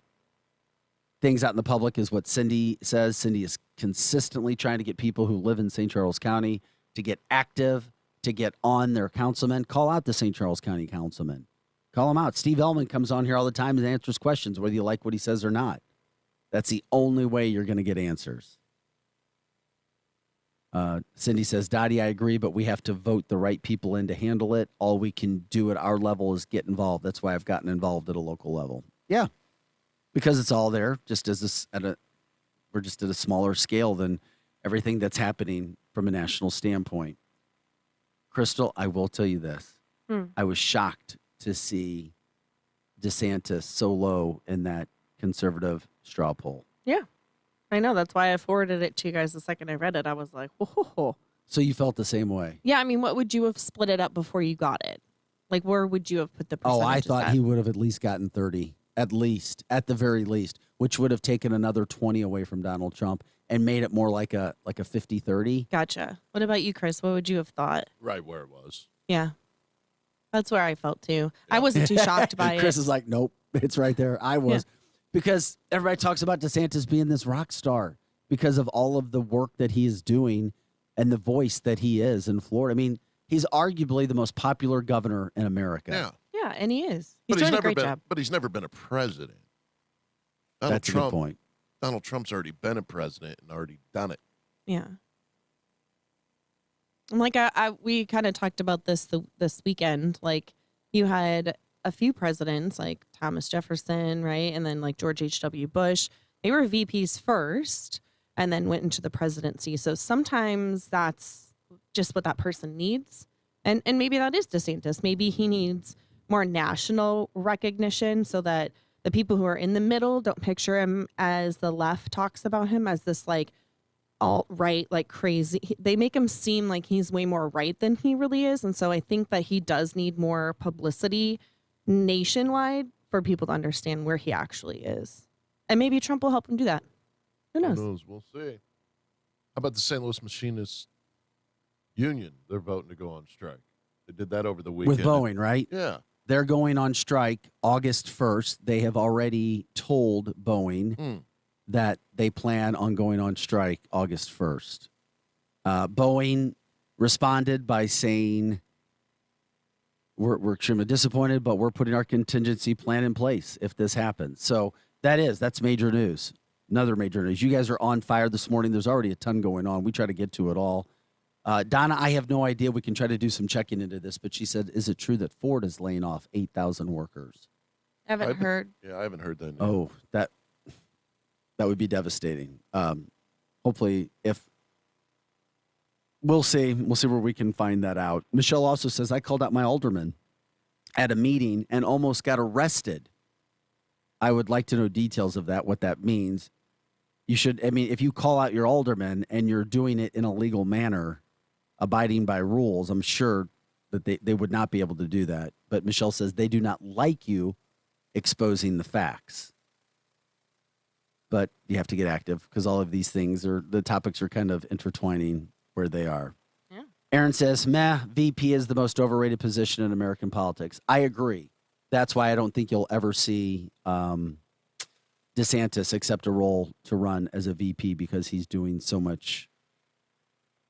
things out in the public is what Cindy says. Cindy is consistently trying to get people who live in St. Charles County to get active, to get on their councilmen. Call out the St. Charles County councilman. Call him out. Steve Ellman comes on here all the time and answers questions, whether you like what he says or not. That's the only way you're going to get answers. Cindy says, Dottie, I agree, but we have to vote the right people in to handle it. All we can do at our level is get involved. That's why I've gotten involved at a local level. Yeah, because it's all there. Just as this we're just at a smaller scale than everything that's happening from a national standpoint. Crystal, I will tell you this. I was shocked to see DeSantis so low in that conservative straw poll. Yeah. I know. That's why I forwarded it to you guys the second I read it. I was like, whoa. So you felt the same way? Yeah. I mean, what would you have split it up before you got it? Like, where would you have put the percentages? Oh, I thought at? he would have at least gotten 30, at the very least, which would have taken another 20 away from Donald Trump and made it more like a 50-30. Gotcha. What about you, Chris? What would you have thought? Right where it was. Yeah. That's where I felt, too. I wasn't too shocked by it. Chris is like, nope, it's right there. I was. Yeah. Because everybody talks about DeSantis being this rock star because of all of the work that he is doing and the voice that he is in Florida. I mean, he's arguably the most popular governor in America. Yeah. Yeah, and he is. He's doing a great job. But he's never been a president. That's a good point. Donald Trump's already been a president and already done it. Yeah. And like we kind of talked about this this weekend. Like you had a few presidents like Thomas Jefferson, right? And then like George H.W. Bush. They were VPs first and then went into the presidency. So sometimes that's just what that person needs. And maybe that is DeSantis. Maybe he needs more national recognition so that the people who are in the middle don't picture him as the left talks about him as this like alt-right, like crazy. They make him seem like he's way more right than he really is. And so I think that he does need more publicity nationwide for people to understand where he actually is. And maybe Trump will help him do that. Who knows? We'll see. How about the St. Louis Machinists Union? They're voting to go on strike. They did that over the weekend. With Boeing, right? Yeah. They're going on strike August 1st. They have already told Boeing that they plan on going on strike August 1st. Boeing responded by saying, we're extremely disappointed, but we're putting our contingency plan in place if this happens. So that's major news. Another major news. You guys are on fire this morning. There's already a ton going on. We try to get to it all. Donna, I have no idea. We can try to do some checking into this, but she said, is it true that Ford is laying off 8,000 workers? I haven't heard. Yeah, I haven't heard that. Oh, that would be devastating. Hopefully, we'll see where we can find that out. Michelle also says, I called out my alderman at a meeting and almost got arrested. I would like to know details of that, what that means. You should, if you call out your alderman and you're doing it in a legal manner, abiding by rules, I'm sure that they would not be able to do that. But Michelle says they do not like you exposing the facts. But you have to get active because all of these things the topics are kind of intertwining where they are. Yeah. Aaron says, VP is the most overrated position in American politics. I agree. That's why I don't think you'll ever see DeSantis accept a role to run as a VP because he's doing so much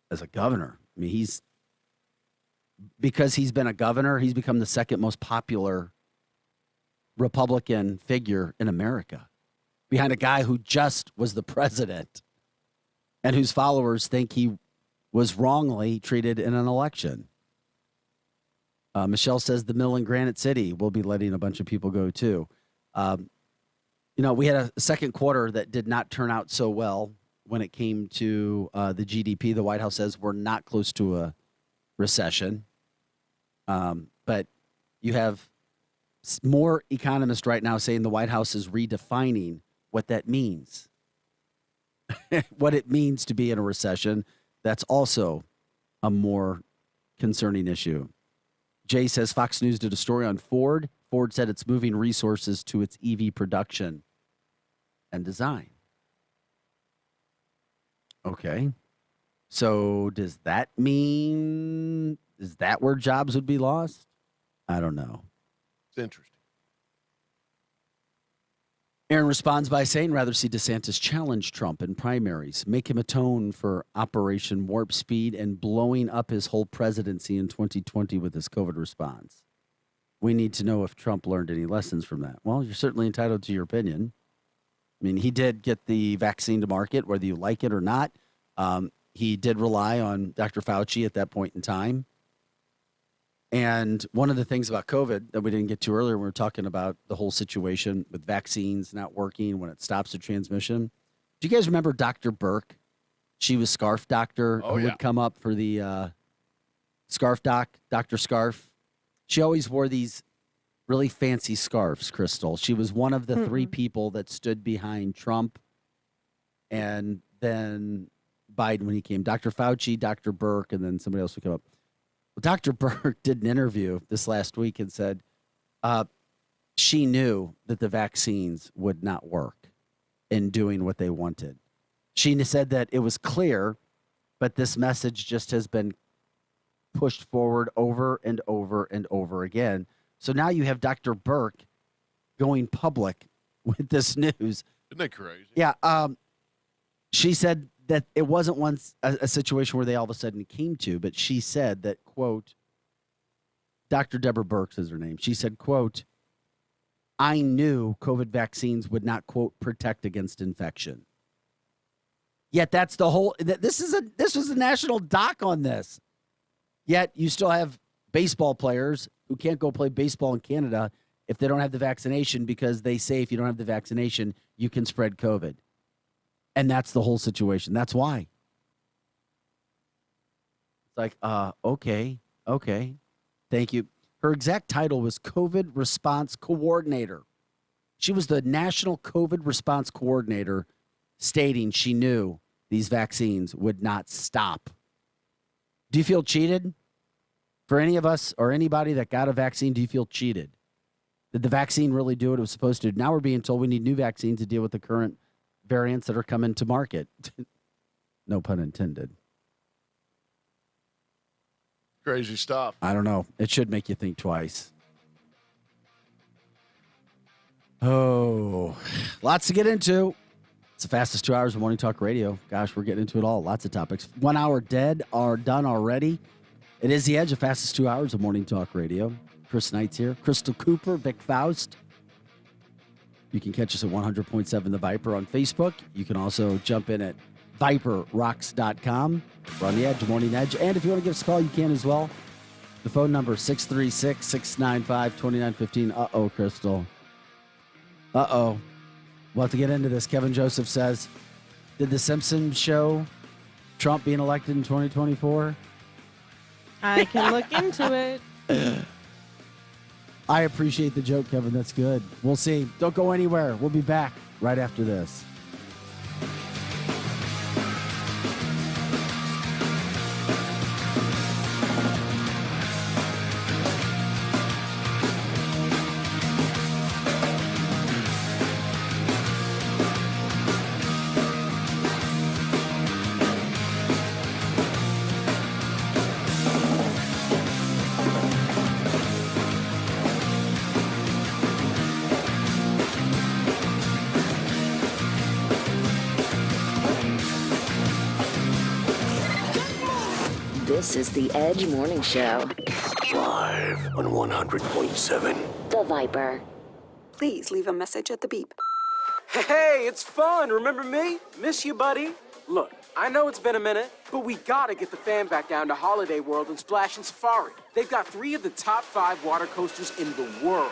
as a governor. Because he's been a governor, he's become the second most popular Republican figure in America, behind a guy who just was the president and whose followers think he was wrongly treated in an election. Michelle says the mill in Granite City will be letting a bunch of people go too. We had a second quarter that did not turn out so well when it came to the GDP. The White House says we're not close to a recession. But you have more economists right now saying the White House is redefining what that means. What it means to be in a recession. That's also a more concerning issue. Jay says Fox News did a story on Ford. Ford said it's moving resources to its EV production and design. Okay. So does that mean, is that where jobs would be lost? I don't know. It's interesting. Aaron responds by saying, rather see DeSantis challenge Trump in primaries, make him atone for Operation Warp Speed and blowing up his whole presidency in 2020 with his COVID response. We need to know if Trump learned any lessons from that. Well, you're certainly entitled to your opinion. He did get the vaccine to market, whether you like it or not. He did rely on Dr. Fauci at that point in time. And one of the things about COVID that we didn't get to earlier, we were talking about the whole situation with vaccines not working when it stops the transmission. Do you guys remember Dr. Burke? She was Scarf Doctor who would come up for the Scarf Doc, Dr. Scarf. She always wore these really fancy scarves, Crystal. She was one of the three people that stood behind Trump and then Biden when he came. Dr. Fauci, Dr. Burke, and then somebody else would come up. Well, Dr. Burke did an interview this last week and said she knew that the vaccines would not work in doing what they wanted. She said that it was clear, but this message just has been pushed forward over and over and over again. So now you have Dr. Burke going public with this news. Isn't that crazy? Yeah. She said that it wasn't once a situation where they all of a sudden came to, but she said that, quote, Dr. Deborah Burks is her name. She said, quote, I knew COVID vaccines would not, quote, protect against infection. Yet that's the whole, this was a national doc on this. Yet you still have baseball players who can't go play baseball in Canada if they don't have the vaccination because they say if you don't have the vaccination, you can spread COVID. And that's the whole situation. That's why. It's like, okay. Thank you. Her exact title was COVID Response Coordinator. She was the National COVID Response Coordinator, stating she knew these vaccines would not stop. Do you feel cheated? For any of us or anybody that got a vaccine, do you feel cheated? Did the vaccine really do what it was supposed to? Now we're being told we need new vaccines to deal with the current variants that are coming to market. No pun intended. Crazy stuff. I don't know. It should make you think twice. Oh, lots to get into. It's the fastest 2 hours of Morning Talk Radio. Gosh, we're getting into it all. Lots of topics. 1 hour dead are done already. It is the edge of fastest 2 hours of Morning Talk Radio. Chris Knight's here. Crystal Cooper, Vic Faust. You can catch us at 100.7 The Viper on Facebook. You can also jump in at viperrocks.com. We're on the edge, Morning Edge. And if you want to give us a call, you can as well. The phone number, 636-695-2915. Uh-oh, Crystal. Uh-oh. We'll have to get into this. Kevin Joseph says, did The Simpsons show Trump being elected in 2024? I can look into it. I appreciate the joke, Kevin. That's good. We'll see. Don't go anywhere. We'll be back right after this. This is the Edge Morning Show. Live on 100.7. The Viper. Please leave a message at the beep. Hey, it's fun. Remember me? Miss you, buddy. Look, I know it's been a minute, but we gotta get the fam back down to Holiday World and Splash and Safari. They've got 3 of the top 5 water coasters in the world.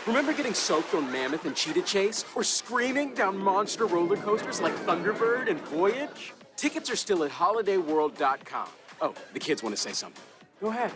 Remember getting soaked on Mammoth and Cheetah Chase? Or screaming down monster roller coasters like Thunderbird and Voyage? Tickets are still at holidayworld.com. Oh, the kids want to say something. Go ahead.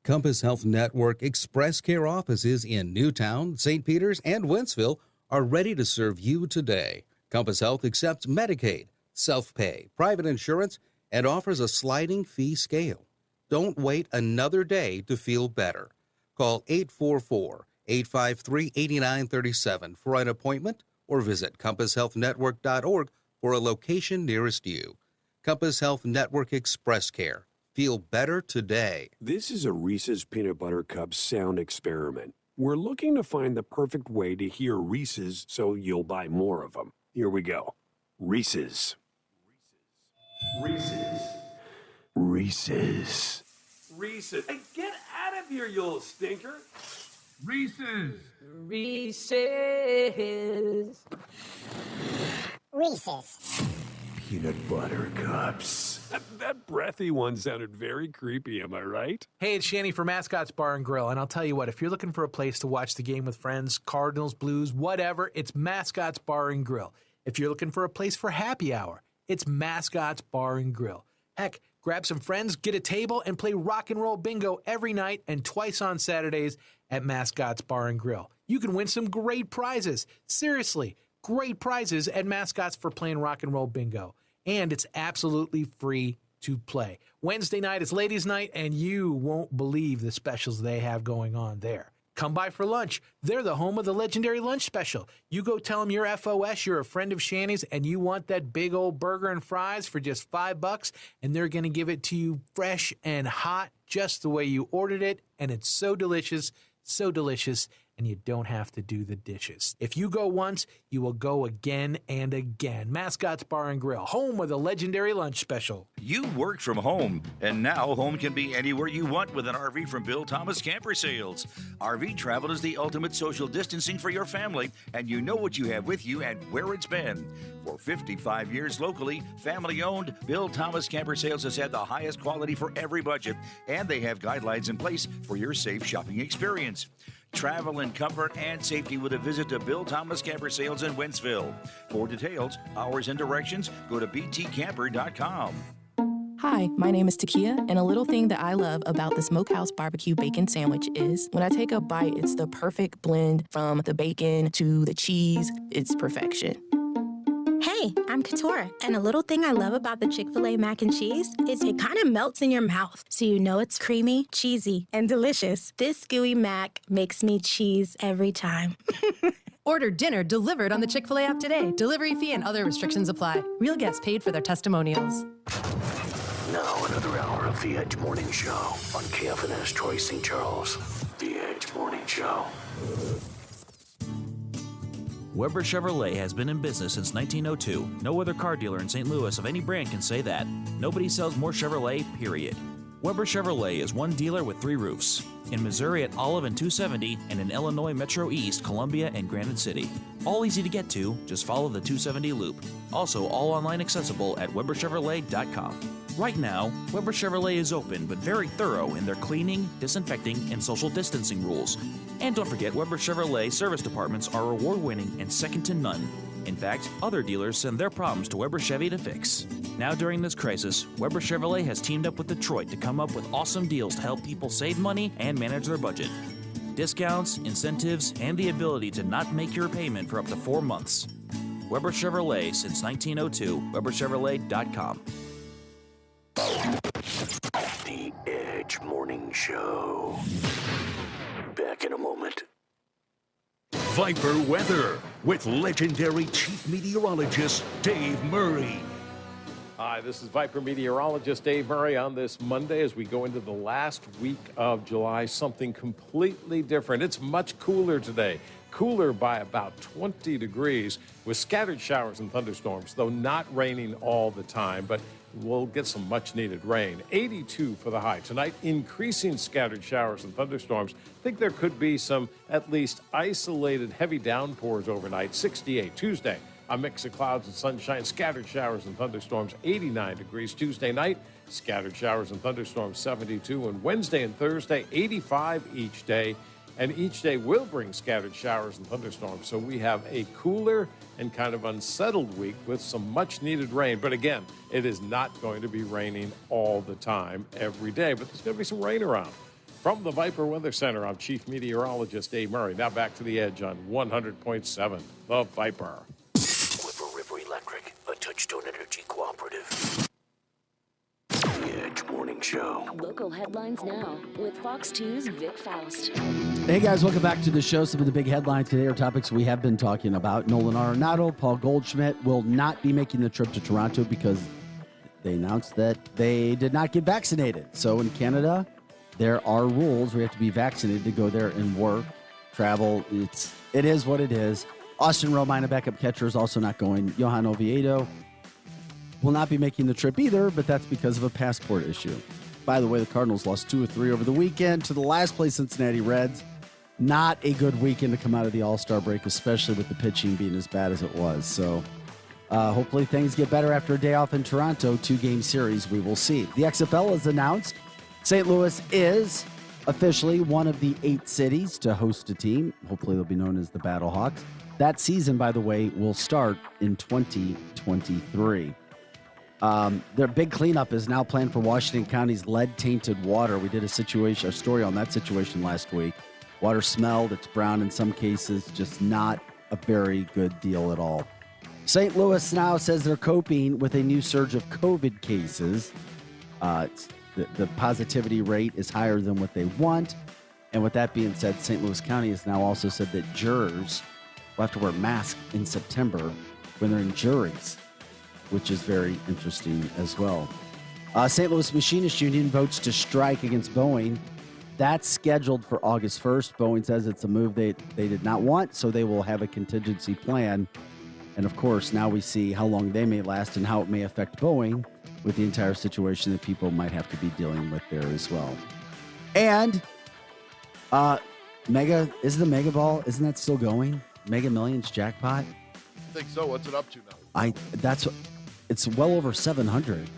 Compass Health Network Express Care offices in Newtown, St. Peters, and Wentzville are ready to serve you today. Compass Health accepts Medicaid, self-pay, private insurance, and offers a sliding fee scale. Don't wait another day to feel better. Call 844-853-8937 for an appointment or visit compasshealthnetwork.org for a location nearest you. Compass Health Network Express Care. Feel better today. This is a Reese's Peanut Butter Cup sound experiment. We're looking to find the perfect way to hear Reese's so you'll buy more of them. Here we go. Reese's. Reese's. Reese's. Reese's. Hey, get out of here, you little stinker. Reese's. Reese's. Reese's. Peanut Butter Cups. That breathy one sounded very creepy, am I right? Hey, it's Shanny for Mascots Bar and Grill, and I'll tell you what, if you're looking for a place to watch the game with friends, Cardinals, Blues, whatever, it's Mascots Bar and Grill. If you're looking for a place for happy hour, it's Mascots Bar and Grill. Heck, grab some friends, get a table, and play rock and roll bingo every night and twice on Saturdays at Mascots Bar and Grill. You can win some great prizes. Seriously, great prizes at Mascots for playing rock and roll bingo. And it's absolutely free to play. Wednesday night is ladies' night, and you won't believe the specials they have going on there. Come by for lunch. They're the home of the legendary lunch special. You go tell them you're FOS, you're a friend of Shanny's, and you want that big old burger and fries for just $5, and they're going to give it to you fresh and hot, just the way you ordered it, and it's so delicious, and you don't have to do the dishes. If you go once, you will go again and again. Mascot's Bar and Grill, home of the legendary lunch special. You work from home, and now home can be anywhere you want with an RV from Bill Thomas Camper Sales. RV travel is the ultimate social distancing for your family, and you know what you have with you and where it's been. For 55 years locally, family-owned, Bill Thomas Camper Sales has had the highest quality for every budget, and they have guidelines in place for your safe shopping experience. Travel in comfort and safety with a visit to Bill Thomas Camper Sales in Wentzville. For details, hours, and directions, go to btcamper.com. Hi, my name is Takia, and a little thing that I love about the Smokehouse Barbecue Bacon Sandwich is when I take a bite, it's the perfect blend from the bacon to the cheese. It's perfection. Hey, I'm Katora, and a little thing I love about the Chick-fil-A mac and cheese is it kind of melts in your mouth, so you know it's creamy, cheesy, and delicious. This gooey mac makes me cheese every time. Order dinner delivered on the Chick-fil-A app today. Delivery fee and other restrictions apply. Real guests paid for their testimonials. Now another hour of The Edge Morning Show on KFNS Troy St. Charles. The Edge Morning Show. Weber Chevrolet has been in business since 1902. No other car dealer in St. Louis of any brand can say that. Nobody sells more Chevrolet, period. Weber Chevrolet is one dealer with 3 roofs. In Missouri at Olive and 270, and in Illinois Metro East, Columbia, and Granite City. All easy to get to, just follow the 270 loop. Also, all online accessible at weberchevrolet.com. Right now, Weber Chevrolet is open but very thorough in their cleaning, disinfecting, and social distancing rules. And don't forget, Weber Chevrolet service departments are award-winning and second to none. In fact, other dealers send their problems to Weber Chevy to fix. Now during this crisis, Weber Chevrolet has teamed up with Detroit to come up with awesome deals to help people save money and manage their budget. Discounts, incentives, and the ability to not make your payment for up to 4 months. Weber Chevrolet since 1902, weberchevrolet.com. The Edge Morning Show. Back in a moment. Viper Weather with legendary chief meteorologist Dave Murray. Hi, this is Viper meteorologist Dave Murray on this Monday as we go into the last week of July. Something completely different. It's much cooler today. Cooler by about 20 degrees with scattered showers and thunderstorms, though not raining all the time, but we'll get some much needed rain. 82 for the high. Tonight, increasing scattered showers and thunderstorms. I think there could be some at least isolated heavy downpours overnight. 68 Tuesday. A mix of clouds and sunshine, scattered showers and thunderstorms, 89 degrees. Tuesday night, scattered showers and thunderstorms, 72. And Wednesday and Thursday, 85 each day. And each day will bring scattered showers and thunderstorms. So we have a cooler and kind of unsettled week with some much needed rain. But again, it is not going to be raining all the time, every day. But there's going to be some rain around. From the Viper Weather Center, I'm Chief Meteorologist Dave Murray. Now back to the Edge on 100.7, The Viper. River Electric, a Touchstone Energy cooperative. The Edge Morning Show. Local headlines now with Fox 2's Vic Faust. Hey guys, welcome back to the show. Some of the big headlines today are topics we have been talking about. Nolan Arenado, Paul Goldschmidt will not be making the trip to Toronto because they announced that they did not get vaccinated. So in Canada, there are rules. We have to be vaccinated to go there and work, travel. It is what it is. Austin Romine, a backup catcher, is also not going. Johan Oviedo will not be making the trip either, but that's because of a passport issue. By the way, the Cardinals lost 2 of 3 over the weekend to the last place Cincinnati Reds. Not a good weekend to come out of the All-Star break, especially with the pitching being as bad as it was. So hopefully things get better after a day off in Toronto. 2-game series, we will see. The XFL has announced St. Louis is officially one of the 8 cities to host a team. Hopefully they'll be known as the Battlehawks. That season, by the way, will start in 2023. Their big cleanup is now planned for Washington County's lead-tainted water. We did a story on that situation last week. Water smelled, it's brown in some cases, just not a very good deal at all. St. Louis now says they're coping with a new surge of COVID cases. The positivity rate is higher than what they want. And with that being said, St. Louis County has now also said that jurors will have to wear masks in September when they're in juries, which is very interesting as well. St. Louis Machinist Union votes to strike against Boeing That's scheduled for August 1st. Boeing says it's a move they did not want, so they will have a contingency plan. And of course, now we see how long they may last and how it may affect Boeing with the entire situation that people might have to be dealing with there as well. And the Mega Ball, isn't that still going? Mega Millions jackpot? I think so. What's it up to now? It's well over 700.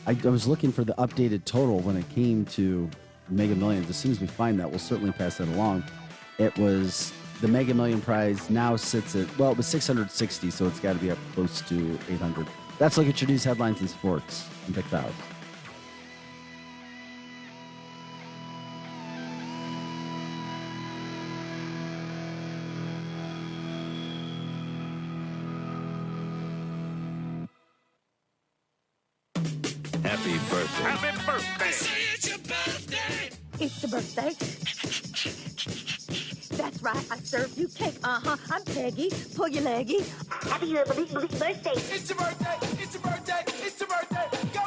I was looking for the updated total when it came to Mega Millions. As soon as we find that, we'll certainly pass that along. It was the Mega Million prize now sits at, well, it was 660, so it's got to be up close to 800. That's look at your news headlines and sports. I'm Vic Faust. Happy birthday. Happy birthday. It's your birthday. It's your birthday. That's right, I served you cake. I'm Peggy. Pull your leggy. Happy birthday. It's your birthday. It's your birthday. It's your birthday. Go.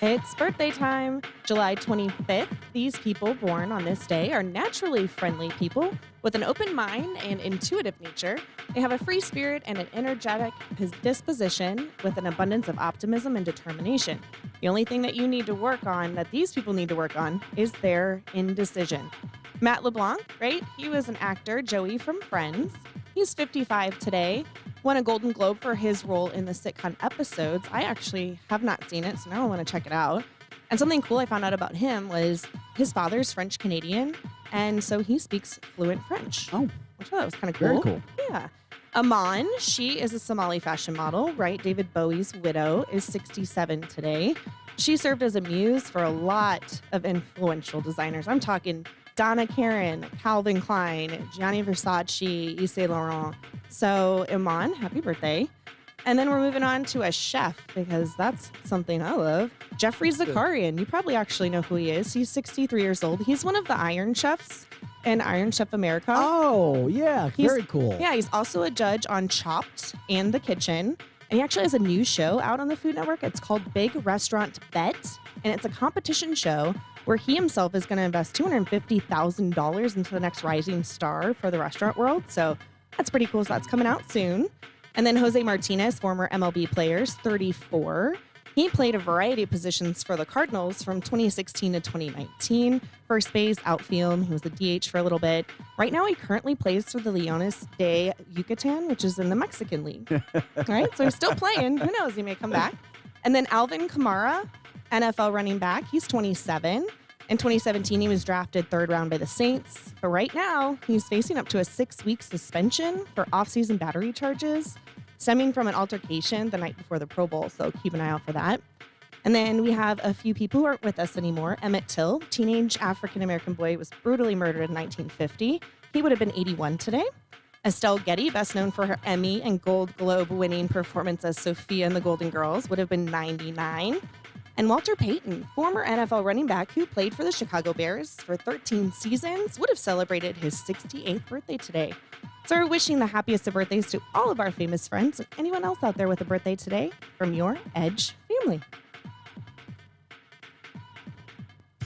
It's birthday time, July 25th. These people born on this day are naturally friendly people with an open mind and intuitive nature. They have a free spirit and an energetic disposition with an abundance of optimism and determination. The only thing that you need to work on, that these people need to work on, is their indecision. Matt LeBlanc, right? He was an actor, Joey from Friends. He's 55 today. Won a Golden Globe for his role in the sitcom episodes. I actually have not seen it, so now I want to check it out. And something cool I found out about him was his father's French Canadian, and so he speaks fluent French. Oh, I thought that was kind of cool. very cool. Yeah. Aman, she is a Somali fashion model, right? David Bowie's widow, is 67 today. She served as a muse for a lot of influential designers. I'm talking Donna Karan, Calvin Klein, Gianni Versace, Yves Saint Laurent. So, Iman, happy birthday. And then we're moving on to a chef because that's something I love. Jeffrey Zakarian. You probably actually know who he is. He's 63 years old. He's one of the Iron Chefs in Iron Chef America. Oh, yeah. Very cool. Yeah, he's also a judge on Chopped and The Kitchen. And he actually has a new show out on the Food Network. It's called Big Restaurant Bet. And it's a competition show where he himself is going to invest $250,000 into the next rising star for the restaurant world. So that's pretty cool. So that's coming out soon. And then Jose Martinez, former MLB player, 34. He played a variety of positions for the Cardinals from 2016 to 2019. First base, outfield. He was the DH for a little bit. Right now, he currently plays for the Leones de Yucatan, which is in the Mexican League. Right? So he's still playing. Who knows? He may come back. And then Alvin Kamara, NFL running back. He's 27. In 2017, he was drafted third round by the Saints. But right now, he's facing up to a 6-week suspension for offseason battery charges stemming from an altercation the night before the Pro Bowl. So keep an eye out for that. And then we have a few people who aren't with us anymore. Emmett Till, teenage African-American boy, was brutally murdered in 1950. He would have been 81 today. Estelle Getty, best known for her Emmy and Gold Globe winning performance as Sophia in The Golden Girls, would have been 99. And Walter Payton, former NFL running back who played for the Chicago Bears for 13 seasons, would have celebrated his 68th birthday today. So we're wishing the happiest of birthdays to all of our famous friends and anyone else out there with a birthday today from your Edge family.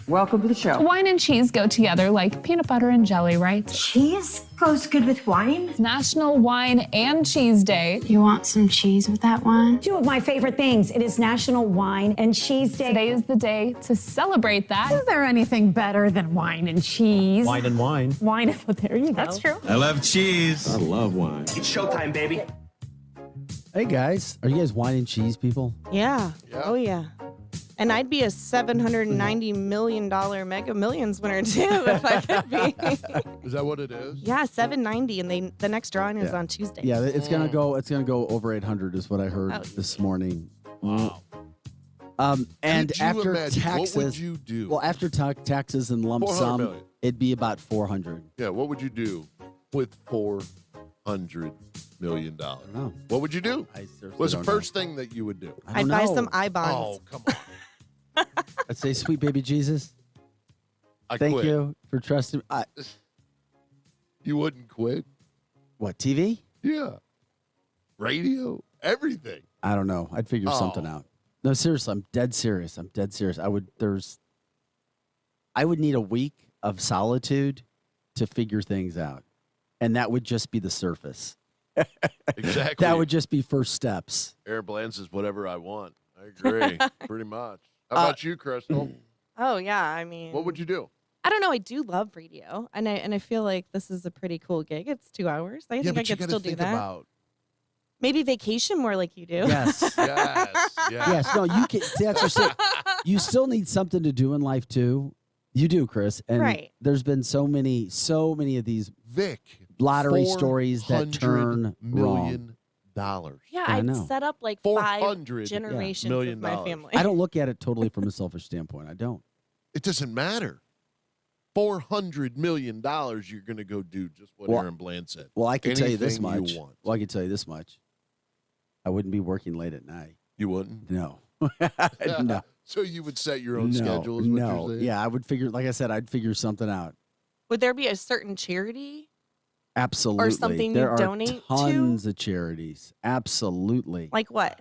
Welcome to the show. Wine and cheese go together like peanut butter and jelly, right? Cheese goes good with wine? It's National Wine and Cheese Day. You want some cheese with that wine? Two of my favorite things. It is National Wine and Cheese Day. Today is the day to celebrate that. Is there anything better than wine and cheese? Wine and wine. Wine, there you go. That's true. I love cheese. I love wine. It's showtime, baby. Hey, guys. Are you guys wine and cheese people? Yeah. Oh, yeah. And I'd be a $790 million Mega Millions winner, too, if I could be. Is that what it is? Yeah, 790, and the next drawing is on Tuesday. Yeah, it's gonna go over 800 is what I heard this morning. Wow. And Could you after imagine, taxes, what would you do? Well, after taxes and lump 400 sum, million. it'd be about 400. Yeah, what would you do with $400 million? I don't know. What would you do? What's the first thing that you would do? I'd buy some I-bonds. Oh, come on. I'd say, sweet baby Jesus, I thank quit. you for trusting. You wouldn't quit? What, TV? Yeah. Radio, everything. I don't know. I'd figure something out. No, seriously, I'm dead serious. I would. I would need a week of solitude to figure things out. And that would just be the surface. Exactly. That would just be first steps. Aaron Bland says whatever I want. I agree. Pretty much. How about you, Crystal? Oh, yeah. I mean, What would you do? I don't know. I do love radio, and I feel like this is a pretty cool gig. It's 2 hours. I think I but you could gotta still do think that. about. Maybe vacation more like you do. Yes. Yes. No, you can. See, that's just it. You still need something to do in life too. You do, Chris. And Right. there's been so many of these Vic lottery stories that turn $400 million. Yeah, I I'd know. set up like 400 5 generations million of my dollars. family. I don't look at it totally from a selfish standpoint. I don't. It doesn't matter. $400 million you're going to go do just what Well- Aaron Bland said. Well, I can tell you this Anything much. you want. Well, I can tell you this much. I wouldn't be working late at night. You wouldn't? No. No. So you would set your own No. schedule is what No. you're saying? Yeah, I would figure, like I said, I'd figure something out. Would there be a certain charity? Absolutely. something you there are donate to? tons of charities. Absolutely. Like what?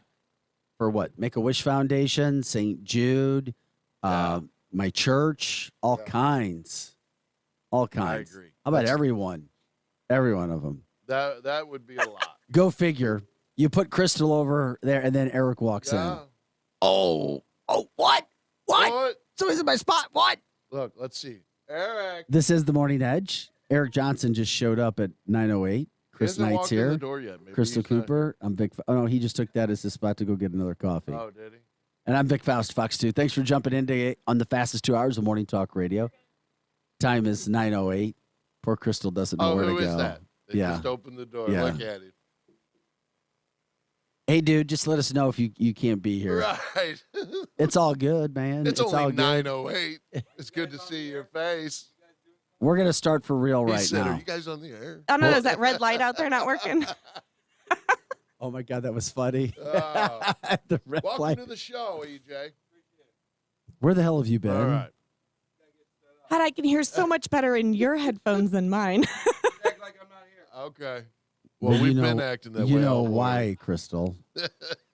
For what? Make-A-Wish Foundation, St. Jude, my church, all kinds. All kinds. agree. How about That's- everyone? Every one of them. That would be a lot. Go figure. You put Crystal over there, and then Eric walks in. Oh, what? What? Somebody's in my spot. What? Look, let's see. Eric. This is the Morning Edge. Eric Johnson just showed up at 9:08. Chris hasn't Knight's walked in here. the door yet. Maybe Crystal he's not Cooper. I'm Vic. Oh no, he just took that as his spot to go get another coffee. Oh, did he? And I'm Vic Faust, Fox 2. Thanks for jumping in today on the fastest 2 hours of Morning Talk Radio. Time is 9:08. Poor Crystal doesn't know where to who go. is that? They Yeah. just opened the door. Yeah. Look at him. Hey, dude, just let us know if you can't be here. Right. It's all good, man. It's all only good. 9:08. It's good to see your face. We're gonna start for real He right said, now. Are you guys on the air? Oh no, is that red light out there not working? Oh my God, that was funny. Oh. The red Welcome light. to the show, EJ. Where the hell have you been? All right. God, I can hear so much better in your headphones than mine. Okay. Well, we've been acting that way. You know all morning. why, Crystal?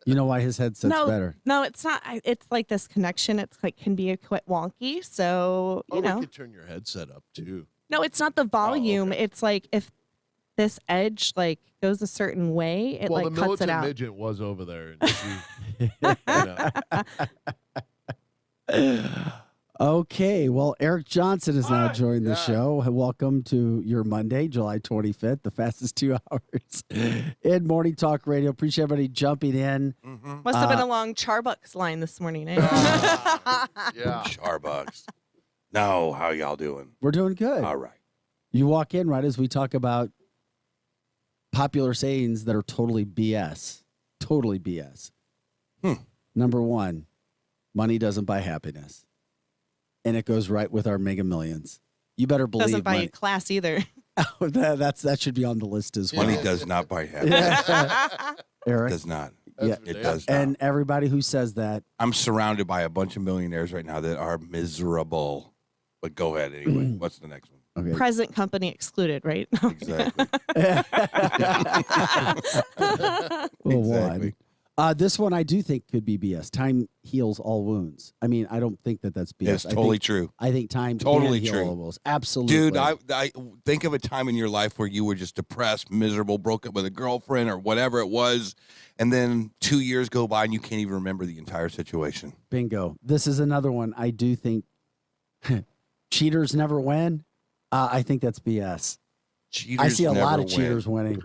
You know why his headset's better. No, it's not. It's like this connection. It's like can be quite wonky. So you Oh, know, we could turn your headset up too. no, it's not the volume. It's like if this edge like goes a certain way, it Well, like the cuts it militant out. midget was over there. And she, Okay, well, Eric Johnson has now joined the show. Welcome to your Monday, July 25th, the fastest 2 hours in Morning Talk Radio. Appreciate everybody jumping in. Must have been a long Charbucks line this morning. Eh? yeah. Starbucks. No, how y'all doing? We're doing good. All right. You walk in right as we talk about popular sayings that are totally BS. Totally BS. Number one, money doesn't buy happiness. And it goes right with our Mega Millions. You better believe Doesn't buy money. you class either. that should be on the list as well. Money does not buy happiness. Eric? Does not. Yeah, It does not. and everybody who says that, I'm surrounded by a bunch of millionaires right now that are miserable. But go ahead anyway. What's the next one? Okay. Present company excluded, right? Exactly. Well, one. This one I do think could be BS. Time heals all wounds. I mean, I don't think that that's BS. It's totally true. I think time Totally can heal true. all wounds. Absolutely. Dude, I think of a time in your life where you were just depressed, miserable, broke up with a girlfriend or whatever it was, and then 2 years go by and you can't even remember the entire situation. Bingo. This is another one. I do think cheaters never win. I think that's BS. I see a lot never of cheaters winning.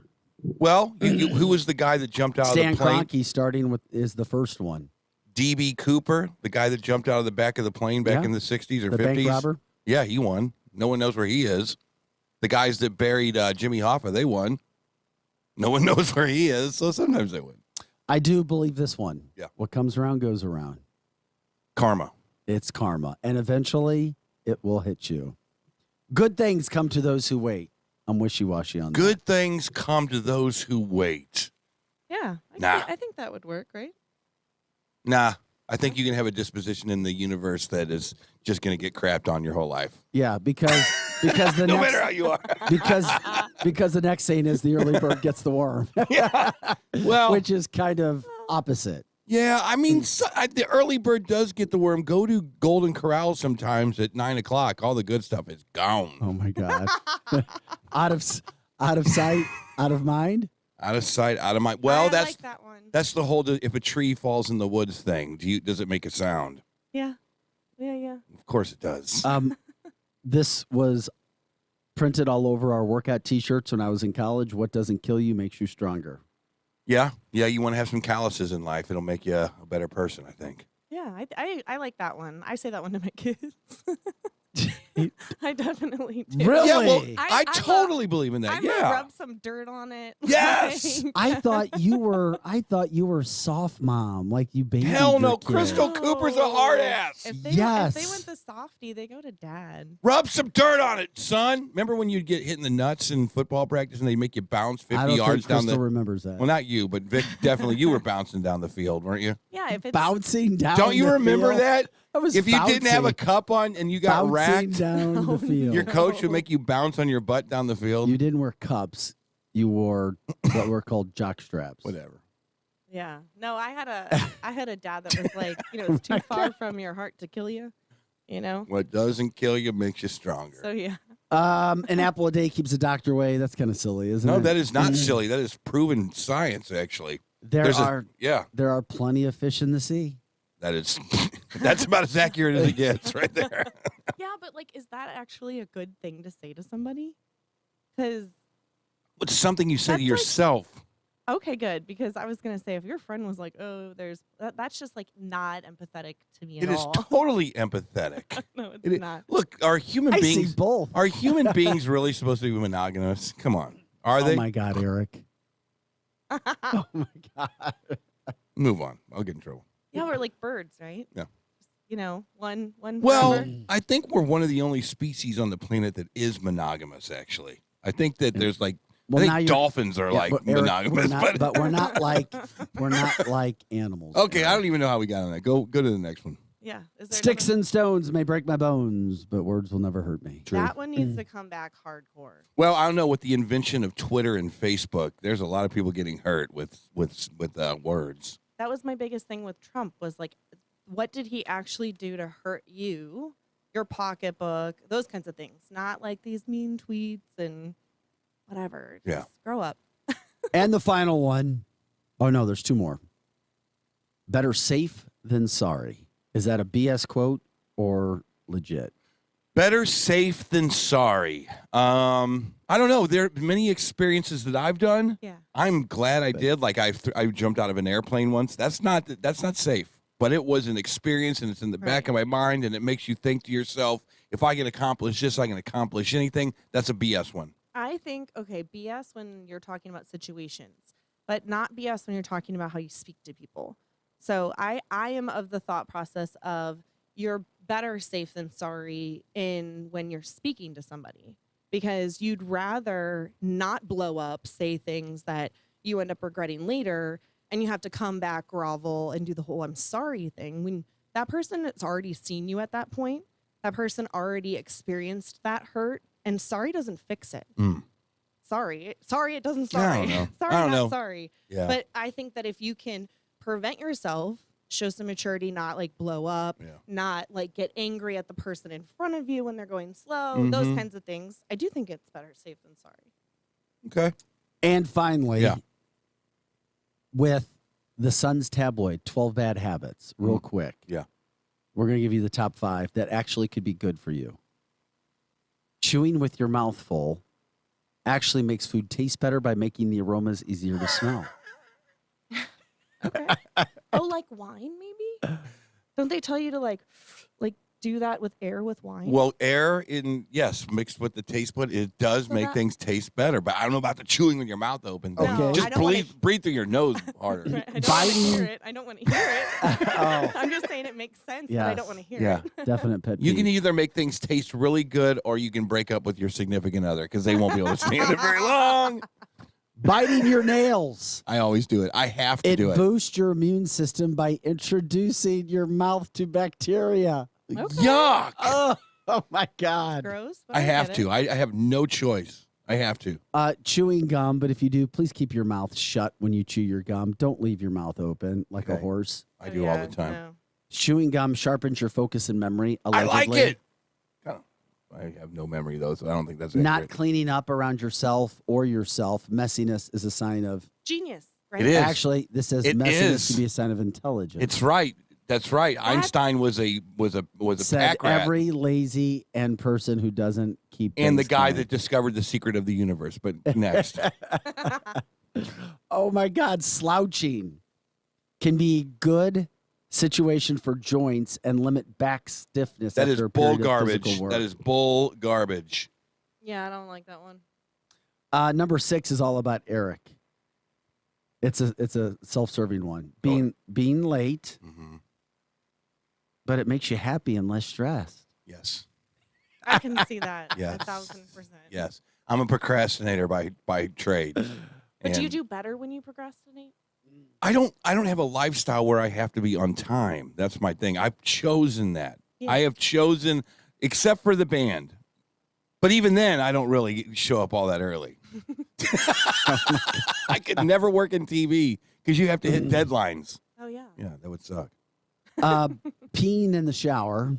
Well, who was the guy that jumped out Stan of the plane? Kroenke starting with is the first one. D.B. Cooper, the guy that jumped out of the back of the plane back Yeah. in the 60s or The 50s. bank robber? Yeah, he won. No one knows where he is. The guys that buried Jimmy Hoffa, they won. No one knows where he is, so sometimes they win. I do believe this one. Yeah. What comes around goes around. Karma. It's karma. And eventually it will hit you. Good things come to those who wait. I'm wishy-washy on that. Good things come to those who wait. Yeah. Nah. I think that would work, right? Nah, I think you can have a disposition in the universe that is just going to get crapped on your whole life. Yeah, because the No next, matter how you are. because the next saying is the early bird gets the worm. Yeah. Well, which is kind of opposite. Yeah, I mean, the early bird does get the worm. Go to Golden Corral sometimes at 9 o'clock. All the good stuff is gone. Oh my God. out of sight, out of mind. Out of sight, out of mind. Well, I that's like that one. that's the whole. If a tree falls in the woods thing, does it make a sound? Yeah. Yeah. Of course it does. This was printed all over our workout T-shirts when I was in college. What doesn't kill you makes you stronger. Yeah. You want to have some calluses in life. It'll make you a better person, I think. Yeah, I like that one. I say that one to my kids. I definitely do. Really? Yeah, well, I totally believe in that. I'm gonna Yeah. rub some dirt on it. Yes. Like- I thought you were soft mom, like you baby. Hell no. Crystal Cooper's a hard ass. If they, Yes. if they went the softy, they go to dad. Rub some dirt on it, son. Remember when you'd get hit in the nuts in football practice and they make you bounce 50 I don't yards think down Crystal the remembers that. Well, not you, but Vic, definitely you were bouncing down the field, weren't you? Yeah, if it's Bouncing down. Don't you the remember field. that? I was If you didn't have a bouncing. cup on and you got Bouncing racked, down the field. your coach would make you bounce on your butt down the field. You didn't wear cups. You wore what were called jock straps. Whatever. Yeah. No, I had a dad that was like, it's too far from your heart to kill you. What doesn't kill you makes you stronger. So yeah. An apple a day keeps the doctor away. That's kind of silly, isn't it? No, that is not silly. That is proven science, actually. There There are plenty of fish in the sea. That is, that's about as accurate as it gets right there. Yeah, but is that actually a good thing to say to somebody? Because It's something you say to That's like- yourself. okay, good. Because I was gonna say if your friend was like, "Oh, that's just not empathetic to me It at is all." totally empathetic. No, it's It is- not. Look, are human I see beings both. Are human beings really supposed to be monogamous? Come on, are they? Oh my God, Eric. Oh my God. Move on. I'll get in trouble. Yeah, we're like birds, right? Yeah. One. Well, forever. I think we're one of the only species on the planet that is monogamous. Actually, I think that there's I now think you're- dolphins are Yeah, but Eric, monogamous, but we're not like animals. Okay, I don't even know how we got on that. Go to the next one. Yeah. Is there Sticks another- and stones may break my bones, but words will never hurt me. That one needs to come back hardcore. Well, I don't know. With the invention of Twitter and Facebook, there's a lot of people getting hurt with words. That was my biggest thing with Trump was what did he actually do to hurt you, your pocketbook, those kinds of things, not like these mean tweets and whatever. Just grow up. And the final one. Oh no, there's two more. Better safe than sorry. Is that a BS quote or legit? Better safe than sorry. I don't know. There are many experiences that I've done. Yeah. I'm glad I did. Like I jumped out of an airplane once. That's not safe. But it was an experience, and it's in the back of my mind, and it makes you think to yourself, if I can accomplish this, I can accomplish anything. That's a BS one. I think, BS when you're talking about situations, but not BS when you're talking about how you speak to people. So I am of the thought process of you're better safe than sorry when you're speaking to somebody, because you'd rather not blow up, say things that you end up regretting later, and you have to come back, grovel, and do the whole I'm sorry thing. When that person has already seen you at that point, that person already experienced that hurt, and sorry doesn't fix it. Sorry, it doesn't sorry. I don't know. Sorry, I don't not know. sorry. Yeah. But I think that if you can prevent yourself, show some maturity, not blow up, not get angry at the person in front of you when they're going slow, those Mhm. kinds of things, I do think it's better safe than sorry. Okay. And finally, Yeah. with the Sun's tabloid, 12 Bad Habits, real quick. Yeah. We're going to give you the top 5 that actually could be good for you. Chewing with your mouth full actually makes food taste better by making the aromas easier to smell. Oh, like wine, maybe? Don't they tell you to do that with air with wine? Well, air mixed with the taste bud, it does make things taste better. But I don't know about the chewing with your mouth open thing. Okay. Just breathe through your nose harder. I don't want to hear it. I don't want to hear it. I'm just saying it makes sense, but I don't want to hear it. Definite pet You peeve. can either make things taste really good or you can break up with your significant other because they won't be able to stand it very long. Biting your nails. I always do it. I have to It do it. boosts your immune system by introducing your mouth to bacteria. Yuck. Oh my God. Gross. But I get have it. to. I have no choice. I have to. Chewing gum, but if you do, please keep your mouth shut when you chew your gum. Don't leave your mouth open like a horse. I do all the time. No. Chewing gum sharpens your focus and memory. I Allegedly. like it. I have no memory, though, so I don't think that's Not accurate. cleaning up around yourself or yourself. Messiness is a sign of Genius, right? It is. Actually, this says It messiness is. can be a sign of intelligence. It's right. That's right. Einstein was a Said pack rat. every lazy and person who doesn't keep And the things guy clean. that discovered the secret of the universe. But next. Oh my God, slouching can be good situation for joints and limit back stiffness. That is after a bull period of garbage. physical work. That is bull garbage. Yeah, I don't like that one. Number 6 is all about Eric. It's a self-serving one. Being late, but it makes you happy and less stressed. Yes. I can see that. Yes. 1,000%. Yes. I'm a procrastinator by trade. But do you And do better when you procrastinate? I don't have a lifestyle where I have to be on time. That's my thing. I've chosen that. Yeah. I have chosen, except for the band. But even then, I don't really show up all that early. I could never work in TV because you have to hit deadlines. Oh, yeah. Yeah, that would suck. Peeing in the shower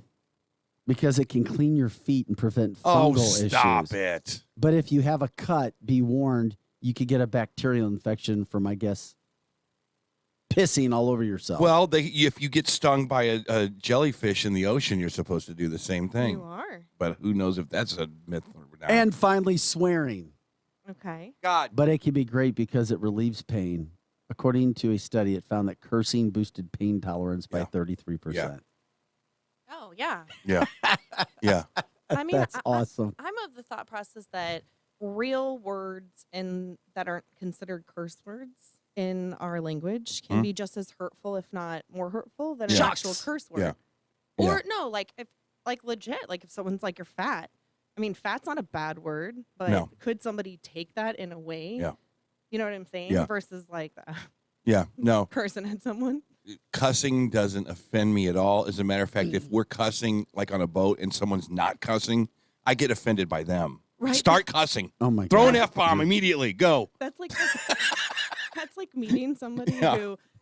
because it can clean your feet and prevent fungal issues. Stop it. But if you have a cut, be warned, you could get a bacterial infection from, I guess, pissing all over yourself. Well, if you get stung by a jellyfish in the ocean, you're supposed to do the same thing. You are. But who knows if that's a myth or not. And finally, swearing. Okay. God. But it can be great because it relieves pain. According to a study, it found that cursing boosted pain tolerance by 33%. Yeah. Oh, yeah. Yeah. Yeah. I mean, That's awesome. I'm of the thought process that real words that aren't considered curse words in our language can be just as hurtful, if not more hurtful, than an actual curse word. Yeah. Or no, like legit, like if someone's like you're fat. I mean, fat's not a bad word, but could somebody take that in a way? Yeah. You know what I'm saying? Yeah. Versus like Yeah. No. cursing at someone. Cussing doesn't offend me at all. As a matter of fact, if we're cussing like on a boat and someone's not cussing, I get offended by them. Right. Start cussing. Oh my Throw God. an F-bomb immediately. Go. That's like that's like meeting somebody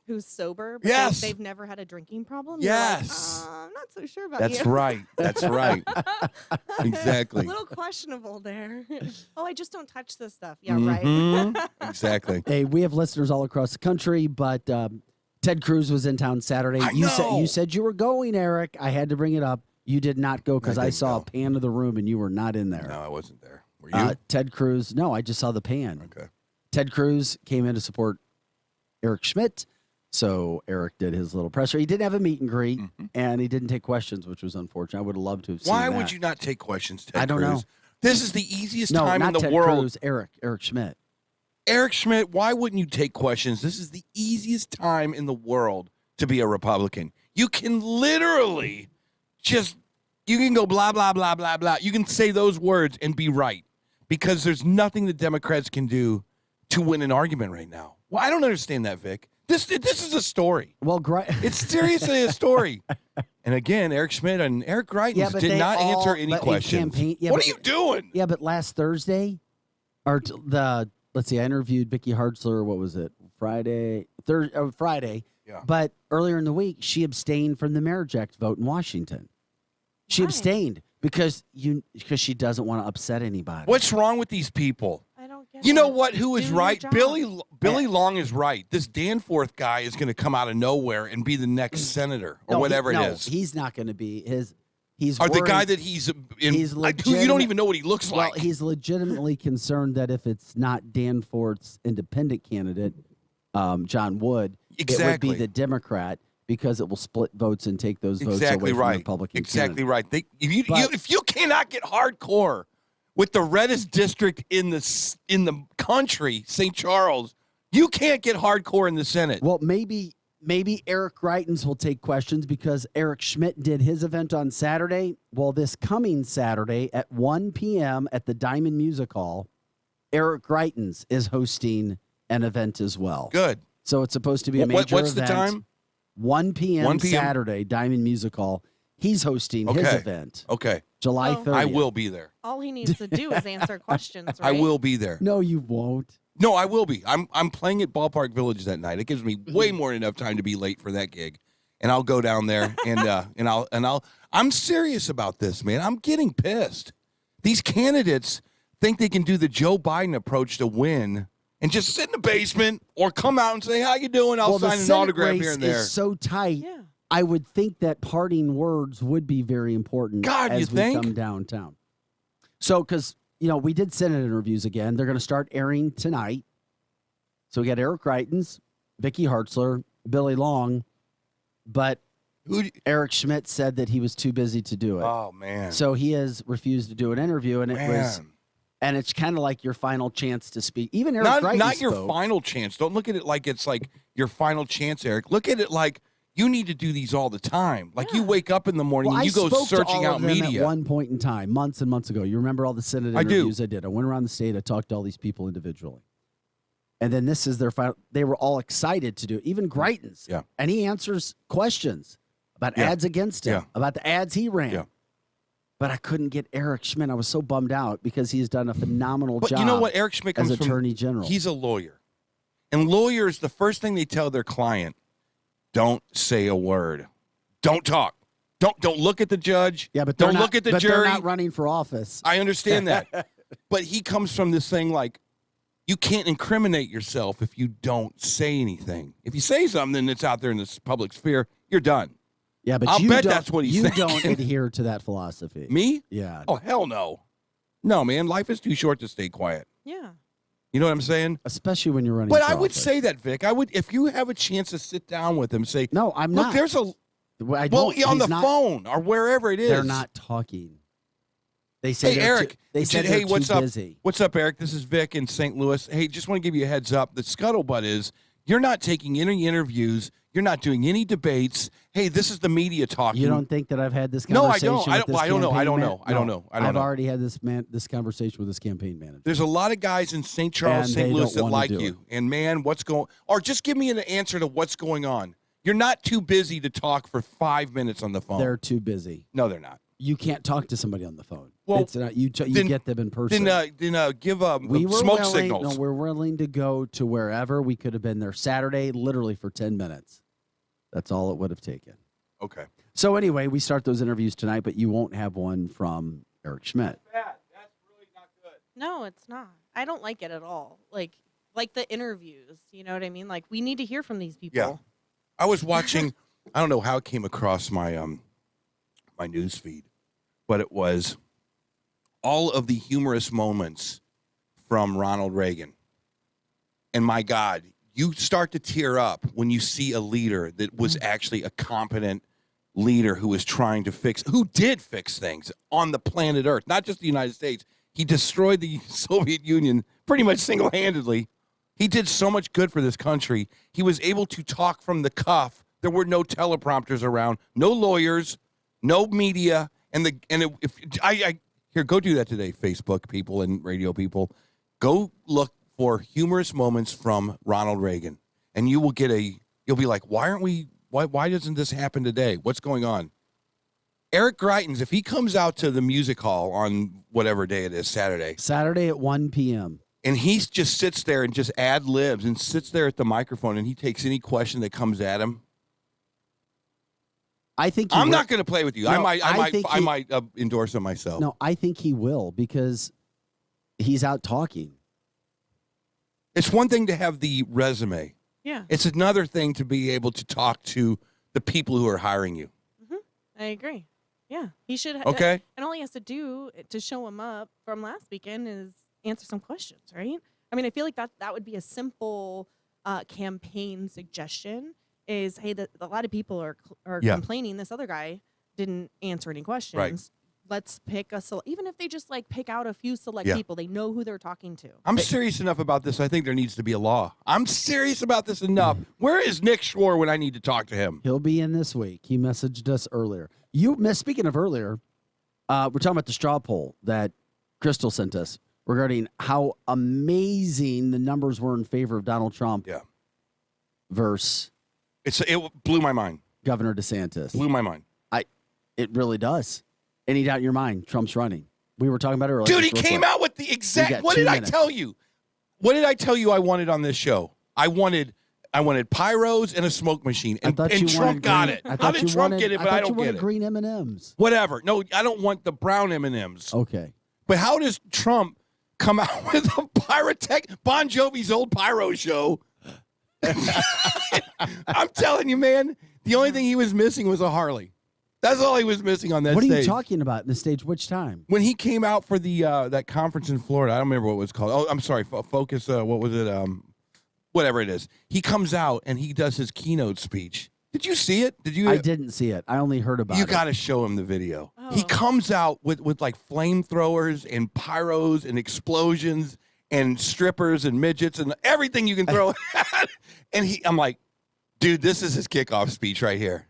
who's sober, but Yes. they've never had a drinking problem. Yes. You're like, I'm not so sure about That's you. right. That's right. Exactly. A little questionable there. Oh, I just don't touch this stuff. Yeah, Mhm. right. Exactly. Hey, we have listeners all across the country, but Ted Cruz was in town Saturday. You said you were going, Eric. I had to bring it up. You did not go because I saw a pan of the room and you were not in there. No, I wasn't there. Were you? Ted Cruz. No, I just saw the pan. Okay. Ted Cruz came in to support Eric Schmidt. So Eric did his little presser. He didn't have a meet and greet, and he didn't take questions, which was unfortunate. I would have loved to have seen Why that. would you not take questions, Ted I don't Cruz? know. This is the easiest No, time not in the Ted world. Cruz, Eric Schmidt. Eric Schmidt, why wouldn't you take questions? This is the easiest time in the world to be a Republican. You can literally you can go blah, blah, blah, blah, blah. You can say those words and be right because there's nothing the Democrats can do to win an argument right now. Well, I don't understand that, Vic. This is a story. Well, it's seriously a story. And again, Eric Schmidt and Eric Greitens did not answer any questions. What are you doing? Yeah, but last Thursday, let's see, I interviewed Vicky Hartzler. What was it? Friday. Yeah. But earlier in the week, she abstained from the marriage act vote in Washington. She abstained because she doesn't want to upset anybody. What's wrong with these people? I don't get You know it. what? Who is Do right? your job. Billy Long is right. This Danforth guy is going to come out of nowhere and be the next senator or whatever it is. He's not going to be He's or the worried- guy that he's in. he's Who you don't legitimate- even know what he looks well, like. he's legitimately concerned that if it's not Danforth's independent candidate, John Wood, it would Exactly. be the Democrat because it will split votes and take those votes away Exactly from right. the Republican Exactly candidate. right. If you cannot get hardcore with the reddest district in the country, St. Charles, you can't get hardcore in the Senate. Well, maybe Eric Greitens will take questions because Eric Schmidt did his event on Saturday. Well, this coming Saturday at 1 p.m. at the Diamond Music Hall, Eric Greitens is hosting an event as well. Good. So it's supposed to be a major What's event. the time? 1 p.m. 1 p.m. Saturday, Diamond Music Hall. He's hosting his Okay. event. Okay. July Oh. 30th. I will be there. All he needs to do is answer questions, I right? will be there. No, you won't. No, I will be. I'm playing at Ballpark Village that night. It gives me way more than enough time to be late for that gig. And I'll go down there and I'm serious about this, man. I'm getting pissed. These candidates think they can do the Joe Biden approach to win and just sit in the basement or come out and say, "How you doing? I'll the sign an Senate autograph race here and there." is so tight. Yeah. I would think that parting words would be very important God, as you we think? come downtown. So, because, we did Senate interviews again. They're going to start airing tonight. So we got Eric Greitens, Vicky Hartzler, Billy Long, but Eric Schmidt said that he was too busy to do it. Oh, man. So he has refused to do an interview, and and it's kind of like your final chance to speak. Even Eric Greitens not your spoke. final chance. Don't look at it like it's like your final chance, Eric. Look at it like you need to do these all the time. Like you wake up in the morning Well, and you I go spoke to searching all out of them media. at one point in time, months and months ago. You remember all the Senate I do. interviews I did? I went around the state. I talked to all these people individually. And then this is their final. They were all excited to do it. Even Greitens. Yeah. And he answers questions about Yeah. ads against him, Yeah. about the ads he ran. Yeah. But I couldn't get Eric Schmidt. I was so bummed out because he has done a phenomenal But job. you know what? Eric Schmidt comes as from Attorney General. He's a lawyer. And lawyers, the first thing they tell their client, don't say a word. Don't talk. Don't look at the judge. Yeah, but don't look at the but jury. They're not running for office. I understand that. But he comes from this thing like, you can't incriminate yourself if you don't say anything. If you say something and it's out there in the public sphere, you're done. Yeah, but I'll you bet don't- that's what he's you thinking. don't adhere to that philosophy. Me? Yeah. Oh, hell no. No, man. Life is too short to stay quiet. Yeah. You know what I'm saying? Especially when you're running But for I would office. say that, Vic. I would, if you have a chance to sit down with him, say, No, I'm look, not. there's a, I well, don't- on he's the not- phone or wherever it is. They're not talking. They say Hey, they're Eric. Too, they said hey, they're what's too up? busy. What's up, Eric? This is Vic in St. Louis. Hey, just want to give you a heads up. The scuttlebutt is you're not taking any interviews. You're not doing any debates. Hey, this is the media talking. You don't think that I've had this No, I conversation? don't. with I don't- this I don't know. I campaign don't man- know. I don't know. I don't I've know. already had this conversation with this campaign manager. There's a lot of guys in St. Charles, And St. they Louis don't that wanna like do you. it. And man, what's going? Or just give me an answer to what's going on. You're not too busy to talk for 5 minutes on the phone. They're too busy. No, they're not. You can't talk to somebody on the phone. Well, it's not, you then- get them in person. Then give we were smoke willing, signals. No, we're willing to go to wherever. We could have been there Saturday, literally for 10 minutes. That's all it would have taken. Okay. So anyway, we start those interviews tonight, but you won't have one from Eric Schmidt. No, it's not. I don't like it at all. Like the interviews. You know what I mean? Like we need to hear from these people. Yeah. I was watching. I don't know how it came across my my news feed, but it was all of the humorous moments from Ronald Reagan. And my God, you start to tear up when you see a leader that was actually a competent leader who was trying to who did fix things on the planet Earth, not just the United States. He destroyed the Soviet Union pretty much single-handedly. He did so much good for this country. He was able to talk from the cuff. There were no teleprompters around, no lawyers, no media, here, go do that today, Facebook people and radio people. Go look for humorous moments from Ronald Reagan, and you will get you'll be like, why doesn't this happen today? What's going on? Eric Greitens, if he comes out to the music hall on whatever day it is, Saturday at 1 p.m. and he just sits there and just ad-libs and sits there at the microphone and he takes any question that comes at him. I think I'm not going to play with you. No, I might endorse him myself. No, I think he will because he's out talking. It's one thing to have the resume. Yeah. It's another thing to be able to talk to the people who are hiring you. I agree. Yeah, he should. Okay. And all he has to do to show him up from last weekend is answer some questions, right? I mean, I feel like that would be a simple campaign suggestion. Is hey, a lot of people are Yeah. complaining this other guy didn't answer any questions. Right. Let's pick even if they just like pick out a few select Yeah. people, they know who they're talking to. I'm serious enough about this. I think there needs to be a law. I'm serious about this enough. Where is Nick Schroer when I need to talk to him? He'll be in this week. He messaged us earlier. Speaking of earlier, we're talking about the straw poll that Crystal sent us regarding how amazing the numbers were in favor of Donald Trump. Yeah. Versus it blew my mind. Governor DeSantis. Blew my mind. It really does. Any doubt in your mind, Trump's running. We were talking about it earlier. Dude, he came out with the exact. What did I tell you? What did I tell you I wanted on this show? I wanted pyros and a smoke machine, and Trump got it. How did Trump get it? But I don't get it. Green M&Ms. Whatever. No, I don't want the brown M&Ms. Okay. But how does Trump come out with a pyrotech Bon Jovi's old pyro show? I'm telling you, man. The only thing he was missing was a Harley. That's all he was missing on that stage. What are you stage. talking about in the stage? Which time? When he came out for the that conference in Florida. I don't remember what it was called. Oh, I'm sorry. Focus. What was it? Whatever it is. He comes out and he does his keynote speech. Did you see it? Did you? I didn't see it. I only heard about it. You got to show him the video. Oh. He comes out with like flamethrowers and pyros and explosions and strippers and midgets and everything you can throw at. And I'm like, dude, this is his kickoff speech right here.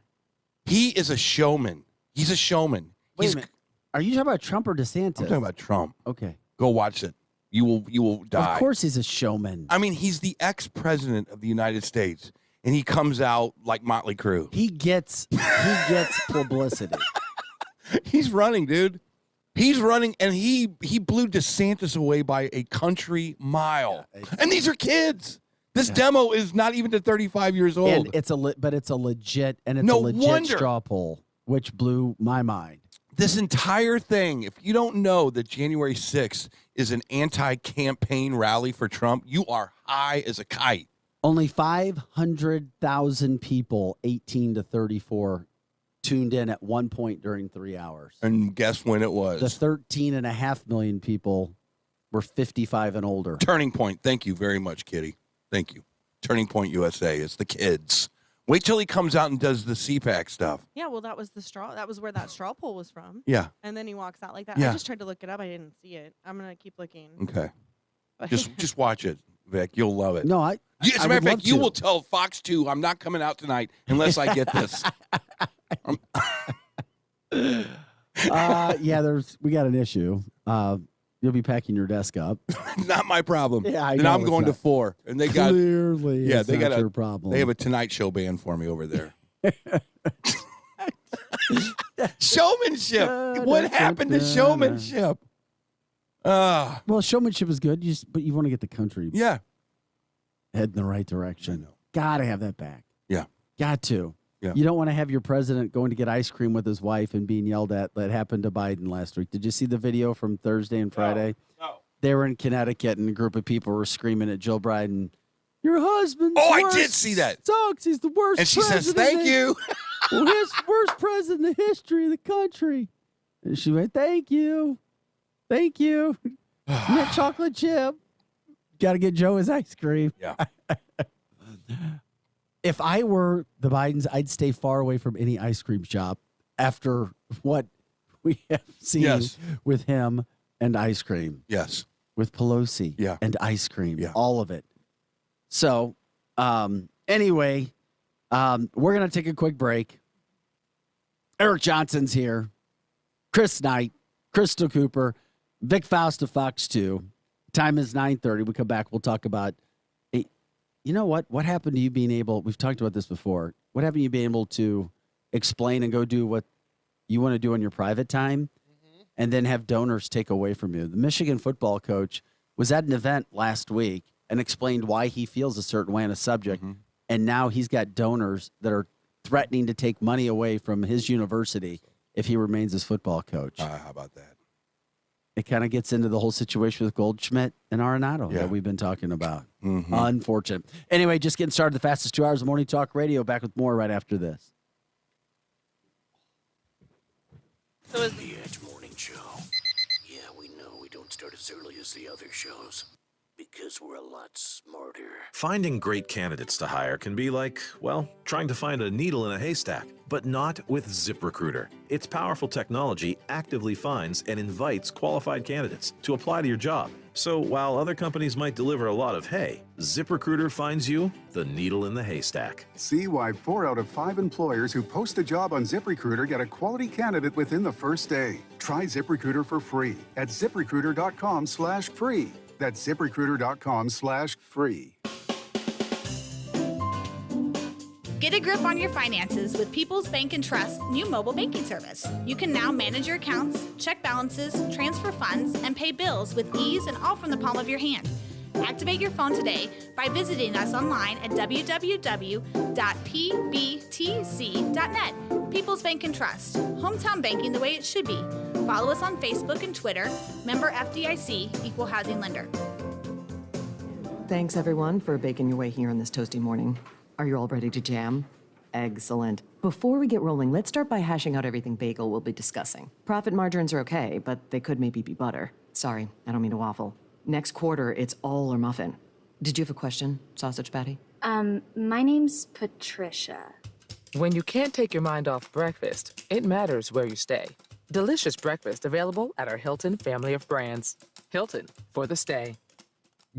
He is a showman. He's a showman. Wait a minute. Are you talking about Trump or DeSantis? I'm talking about Trump. Okay. Go watch it. You will die. Of course he's a showman. I mean, he's the ex-president of the United States, and he comes out like Motley Crue. He gets publicity. He's running, dude. He's running, and he blew DeSantis away by a country mile. Yeah, and these are kids. This demo is not even to 35 years old. And it's a legit straw poll, which blew my mind. This entire thing, if you don't know that January 6th is an anti-campaign rally for Trump, you are high as a kite. Only 500,000 people, 18 to 34, tuned in at one point during 3 hours. And guess when it was? The 13.5 million people were 55 and older. Turning Point. Thank you very much, Kitty. Thank you. Turning Point USA. It's the kids. Wait till he comes out and does the CPAC stuff. Yeah, well, that was the straw. That was where that straw poll was from. Yeah. And then he walks out like that. Yeah. I just tried to look it up. I didn't see it. I'm gonna keep looking. Okay. just watch it, Vic. You'll love it. No, as a matter of fact, you will tell Fox 2 I'm not coming out tonight unless I get this. Yeah, we got an issue. You'll be packing your desk up. Not my problem. Yeah, I know. And I'm going to 4. And they got clearly. Yeah, they got your problem. They have a Tonight Show band for me over there. Showmanship. What happened to showmanship? Well, showmanship is good. But you want to get the country. Yeah. Head in the right direction. Gotta have that back. Yeah. Got to. Yeah. You don't want to have your president going to get ice cream with his wife and being yelled at. That happened to Biden last week. Did you see the video from Thursday and Friday? No. They were in Connecticut, and a group of people were screaming at Jill Biden, "Your husband's I worst did see that. Sucks. He's the worst." And she president says, "Thank you." Worst president in the history of the country. And she went, "Thank you, thank you." Mint chocolate chip. Got to get Joe his ice cream. Yeah. If I were the Bidens, I'd stay far away from any ice cream shop after what we have seen with him and ice cream. Yes. With Pelosi and ice cream. All of it. So, anyway, we're going to take a quick break. Eric Johnson's here. Chris Knight, Crystal Cooper, Vic Faust of Fox 2. Time is 9:30. We come back. We'll talk about you know what? What happened to you being able, we've talked about this before, what happened to you being able to explain and go do what you want to do on your private time and then have donors take away from you? The Michigan football coach was at an event last week and explained why he feels a certain way on a subject, and now he's got donors that are threatening to take money away from his university if he remains his football coach. How about that? It kind of gets into the whole situation with Goldschmidt and Arenado that we've been talking about. Unfortunate. Anyway, just getting started. The fastest 2 hours of Morning Talk Radio. Back with more right after this. The Edge Morning Show. Yeah, we know we don't start as early as the other shows because we're a lot smarter. Finding great candidates to hire can be like, well, trying to find a needle in a haystack, but not with ZipRecruiter. Its powerful technology actively finds and invites qualified candidates to apply to your job. So while other companies might deliver a lot of hay, ZipRecruiter finds you the needle in the haystack. See why 4 out of 5 employers who post a job on ZipRecruiter get a quality candidate within the first day. Try ZipRecruiter for free at ZipRecruiter.com/free. That's ZipRecruiter.com/free. Get a grip on your finances with People's Bank and Trust's new mobile banking service. You can now manage your accounts, check balances, transfer funds, and pay bills with ease and all from the palm of your hand. Activate your phone today by visiting us online at www.pbtc.net. People's Bank and Trust. Hometown banking the way it should be. Follow us on Facebook and Twitter. Member FDIC, Equal Housing Lender. Thanks, everyone, for baking your way here on this toasty morning. Are you all ready to jam? Excellent. Before we get rolling, let's start by hashing out everything bagel will be discussing. Profit margins are okay, but they could maybe be butter. Sorry, I don't mean to waffle. Next quarter, it's all or muffin. Did you have a question, Sausage Patty? My name's Patricia. When you can't take your mind off breakfast, it matters where you stay. Delicious breakfast available at our Hilton family of brands. Hilton, for the stay.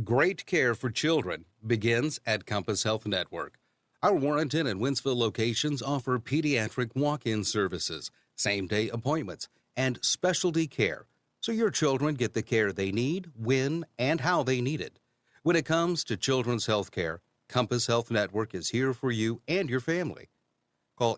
Great care for children begins at Compass Health Network. Our Warrenton and Winsville locations offer pediatric walk-in services, same-day appointments, and specialty care, so your children get the care they need, when, and how they need it. When it comes to children's health care, Compass Health Network is here for you and your family. Call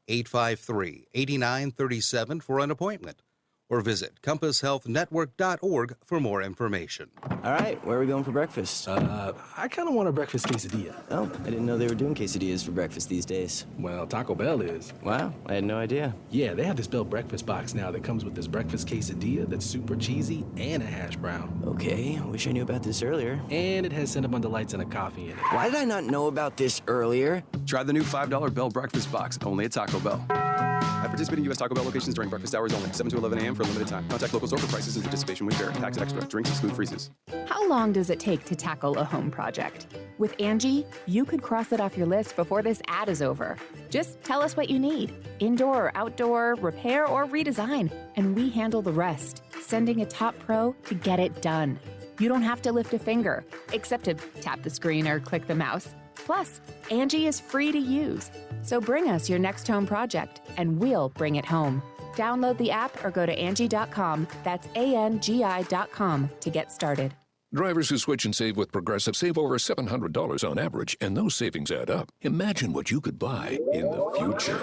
844-853-8937 for an appointment, or visit compasshealthnetwork.org for more information. All right, where are we going for breakfast? I kind of want a breakfast quesadilla. Oh, I didn't know they were doing quesadillas for breakfast these days. Well, Taco Bell is. Wow, I had no idea. Yeah, they have this Bell breakfast box now that comes with this breakfast quesadilla that's super cheesy and a hash brown. Okay, wish I knew about this earlier. And it has Cinnabon Delights and a coffee in it. Why did I not know about this earlier? Try the new $5 Bell breakfast box, only at Taco Bell. At participating U.S. Taco Bell locations during breakfast hours only, 7 to 11 a.m. for a limited time. Contact local store for prices and participation when fair. Tax extra. Drinks exclude freezes. How long does it take to tackle a home project? With Angie, you could cross it off your list before this ad is over. Just tell us what you need. Indoor or outdoor, repair or redesign, and we handle the rest, sending a top pro to get it done. You don't have to lift a finger, except to tap the screen or click the mouse. Plus, Angie is free to use. So bring us your next home project, and we'll bring it home. Download the app or go to Angie.com. That's ANGI.com to get started. Drivers who switch and save with Progressive save over $700 on average, and those savings add up. Imagine what you could buy in the future.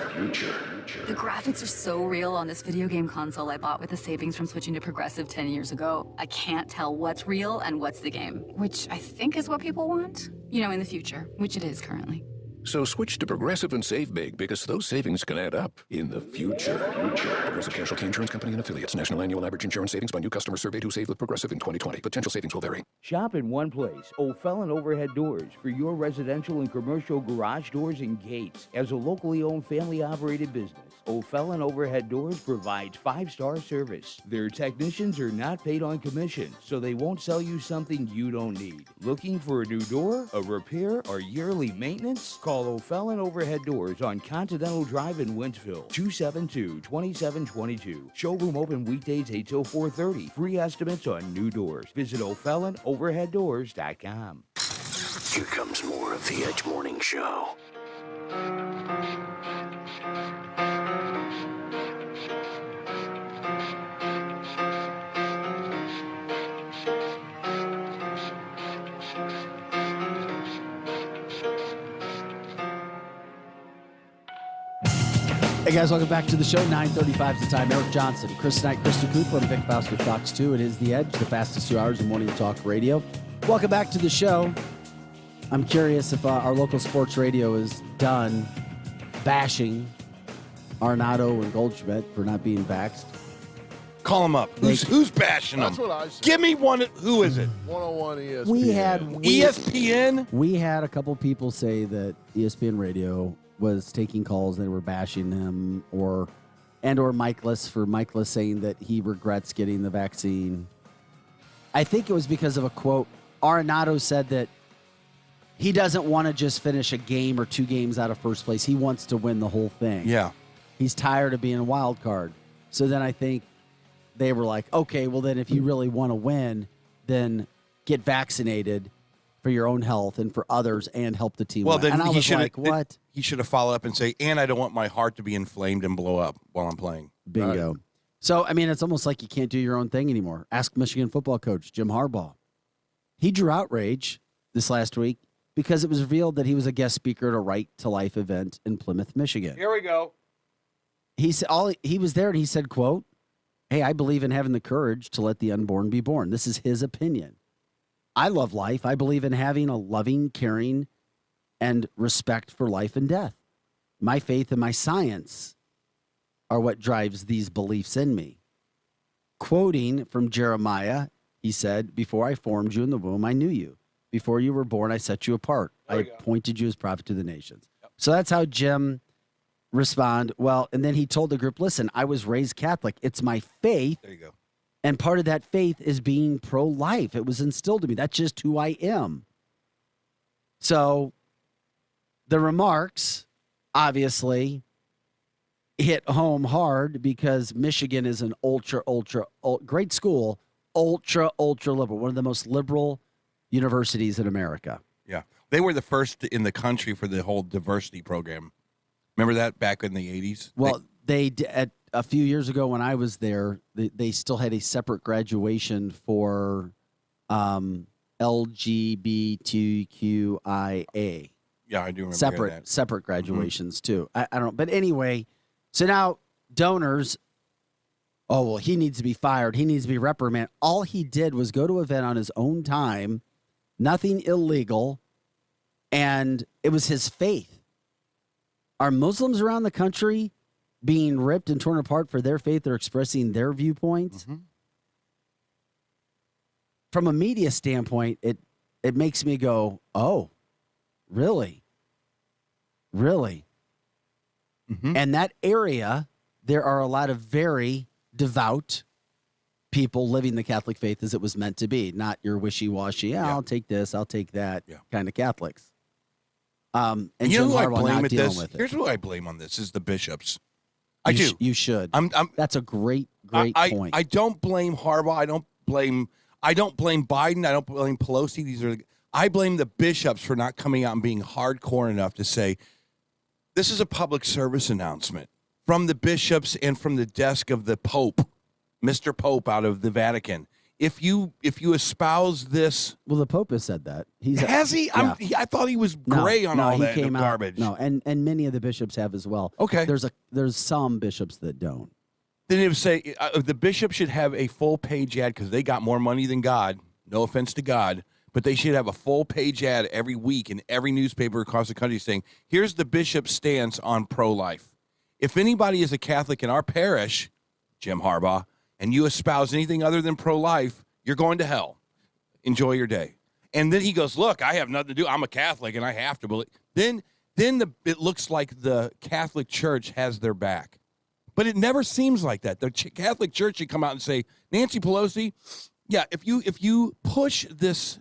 The graphics are so real on this video game console I bought with the savings from switching to Progressive 10 years ago. I can't tell what's real and what's the game, which I think is what people want, in the future, which it is currently. So switch to Progressive and save big, because those savings can add up in the future. Progressive Casualty Insurance Company and affiliates. National annual average insurance savings by new customers surveyed who saved with Progressive in 2020. Potential savings will vary. Shop in one place. O'Fallon Overhead Doors for your residential and commercial garage doors and gates. As a locally owned, family-operated business, O'Fallon Overhead Doors provides 5-star service. Their technicians are not paid on commission, so they won't sell you something you don't need. Looking for a new door, a repair, or yearly maintenance? Call O'Fallon Overhead Doors on Continental Drive in Wentzville, 272-2722. Showroom open weekdays 8 till 4:30. Free estimates on new doors. Visit O'FallonOverheadDoors.com. Here comes more of the Edge Morning Show. Hey guys, welcome back to the show. 9:35 is the time. Eric Johnson, Chris Knight, Krista Cooper, and Vic Faust with Fox 2. It is The Edge, the fastest 2 hours of morning talk radio. Welcome back to the show. I'm curious if our local sports radio is done bashing Arnado and Goldschmidt for not being vaxxed. Call them up. Who's bashing them? That's what I said. Give me one. Who is it? 101 ESPN. ESPN? We had a couple people say that ESPN radio was taking calls, they were bashing him, or Michaelis saying that he regrets getting the vaccine. I think it was because of a quote. Arenado said that he doesn't want to just finish a game or 2 games out of first place. He wants to win the whole thing. Yeah. He's tired of being a wild card. So then I think they were like, okay, well then if you really want to win, then get vaccinated for your own health and for others and help the team Well, win. then And I was like, what? He should have followed up and say, and I don't want my heart to be inflamed and blow up while I'm playing. Bingo. So, I mean, it's almost like you can't do your own thing anymore. Ask Michigan football coach Jim Harbaugh. He drew outrage this last week because it was revealed that he was a guest speaker at a Right to Life event in Plymouth, Michigan. Here we go. He said he was there and he said, quote, "Hey, I believe in having the courage to let the unborn be born." This is his opinion. "I love life. I believe in having a loving, caring, and respect for life and death. My faith and my science are what drives these beliefs in me." Quoting from Jeremiah, he said, "Before I formed you in the womb, I knew you. Before you were born, I set you apart. I appointed you as prophet to the nations." So that's how Jim responded. Well, and then he told the group, "Listen, I was raised Catholic. It's my faith. There you go. And part of that faith is being pro-life. It was instilled in me. That's just who I am." So the remarks obviously hit home hard because Michigan is an ultra great school, ultra liberal, one of the most liberal universities in America. Yeah. They were the first in the country for the whole diversity program. Remember that back in the 80s? Well, a few years ago when I was there, they still had a separate graduation for LGBTQIA. Yeah, I do remember that. Separate graduations too. I don't know. But anyway, so now donors, oh, well, he needs to be fired. He needs to be reprimanded. All he did was go to an event on his own time, nothing illegal, and it was his faith. Are Muslims around the country being ripped and torn apart for their faith or expressing their viewpoint? From a media standpoint, it makes me go, oh, really? Really? And that area, there are a lot of very devout people living the Catholic faith as it was meant to be, not your wishy-washy, I'll take this, I'll take that kind of Catholics. And you know Jim who I Harbaugh blame not at dealing this? with it. Here's who I blame on this is the bishops. I do. You should. That's a great point. I don't blame Harbaugh. I don't blame Biden. I don't blame Pelosi. I blame the bishops for not coming out and being hardcore enough to say, this is a public service announcement from the bishops and from the desk of the Pope, Mr. Pope out of the Vatican. If you espouse this, well, the Pope has said that. Has he? Yeah. I thought he was gray on all that garbage. No, and many of the bishops have as well. Okay, there's some bishops that don't. Then it would say the bishop should have a full page ad because they got more money than God. No offense to God, but they should have a full page ad every week in every newspaper across the country saying, "Here's the bishop's stance on pro-life." If anybody is a Catholic in our parish, Jim Harbaugh, and you espouse anything other than pro-life, you're going to hell. Enjoy your day. And then he goes, "Look, I have nothing to do. I'm a Catholic, and I have to believe." Then it looks like the Catholic Church has their back. But it never seems like that. The Catholic Church should come out and say, "Nancy Pelosi, yeah, if you push this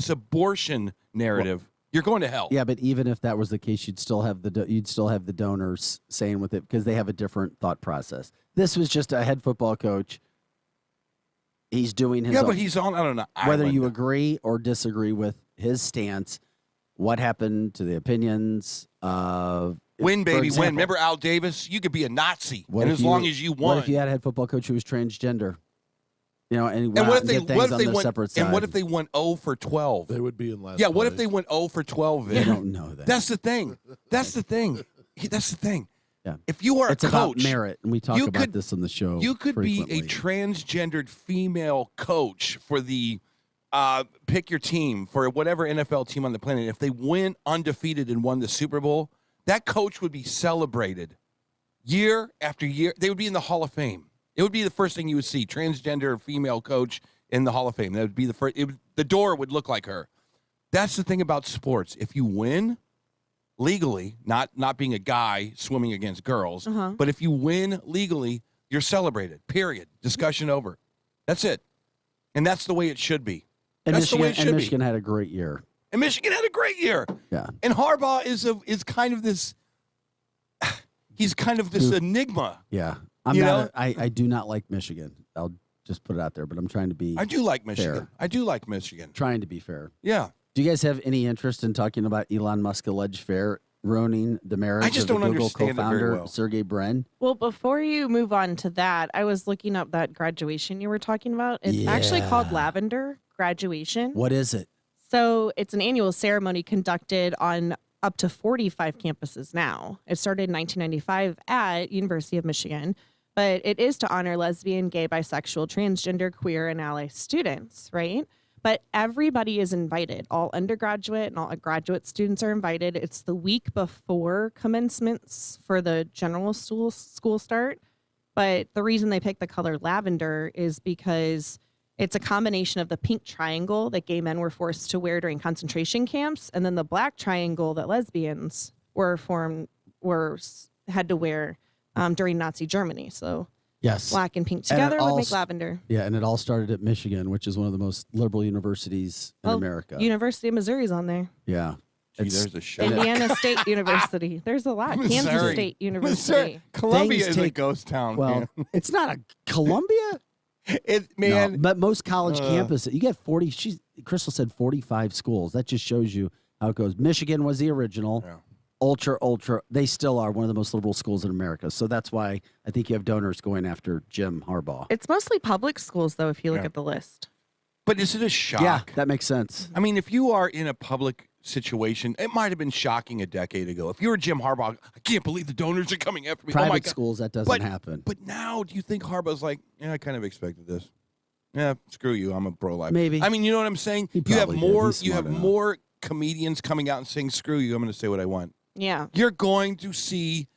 abortion narrative, you're going to hell." Yeah, but even if that was the case, you'd still have the donors saying with it because they have a different thought process. This was just a head football coach. He's doing his own. But he's on, I don't know. Whether you agree or disagree with his stance, what happened to the opinions of win, baby, example, win. Remember Al Davis? You could be a Nazi, what and if as long as you won. What if you had a head football coach who was transgender? You know, and what if they went? Separate side? And what if they went 0 for 12? They would be in last. Yeah, what place. if they went 0 for 12? They don't know that. That's the thing. That's the thing. That's the thing. Yeah. If you are it's a coach, about merit, and we talk about this on the show. You could frequently. be a transgendered female coach for the pick your team for whatever NFL team on the planet. If they went undefeated and won the Super Bowl, that coach would be celebrated year after year. They would be in the Hall of Fame. It would be the first thing you would see: transgender female coach in the Hall of Fame. That would be the first. The door would look like her. That's the thing about sports. If you win legally, not being a guy swimming against girls, but if you win legally, you're celebrated. Period. Discussion over. That's it. And that's the way it should be. And that's the way it should Michigan be. had a great year. And Michigan had a great year. Yeah. And Harbaugh is kind of this. He's kind of this enigma. Yeah. I do not like Michigan. I'll just put it out there, but I'm trying to be. I do like Michigan. Fair. I do like Michigan. Trying to be fair. Yeah. Do you guys have any interest in talking about Elon Musk alleged ruining the marriage I just of the don't Google understand it very co-founder well. Sergey Brin? Well, before you move on to that, I was looking up that graduation you were talking about. It's actually called Lavender Graduation. What is it? So it's an annual ceremony conducted on up to 45 campuses now. It started in 1995 at University of Michigan, but it is to honor lesbian, gay, bisexual, transgender, queer, and ally students, right? But everybody is invited. All undergraduate and all graduate students are invited. It's the week before commencements for the general school start. But the reason they picked the color lavender is because it's a combination of the pink triangle that gay men were forced to wear during concentration camps, and then the black triangle that lesbians had to wear during Nazi Germany. So Yes. black and pink together would make lavender. Yeah, and it all started at Michigan, which is one of the most liberal universities in America. University of Missouri's on there. Yeah. Gee, there's a show. Indiana State University. There's a lot. Kansas Missouri. State University. Missouri. Columbia Things is a take- ghost town. Well, man. it's not a Columbia. Man. No, but most college campuses, you get 40. Crystal said 45 schools. That just shows you how it goes. Michigan was the original. Yeah. Ultra. They still are one of the most liberal schools in America. So that's why I think you have donors going after Jim Harbaugh. It's mostly public schools, though, if you look Yeah. at the list. But is it a shock? Yeah, that makes sense. I mean, if you are in a public situation, it might have been shocking a decade ago. If you were Jim Harbaugh, I can't believe the donors are coming after me. Private oh my God. schools, that doesn't happen. But now, do you think Harbaugh's like, yeah, I kind of expected this? Yeah, screw you. I'm a pro-life. Maybe. I mean, you know what I'm saying? He You have probably did. more. He's You smart have enough. more comedians coming out and saying, "Screw you. I'm going to say what I want." Yeah. You're going to see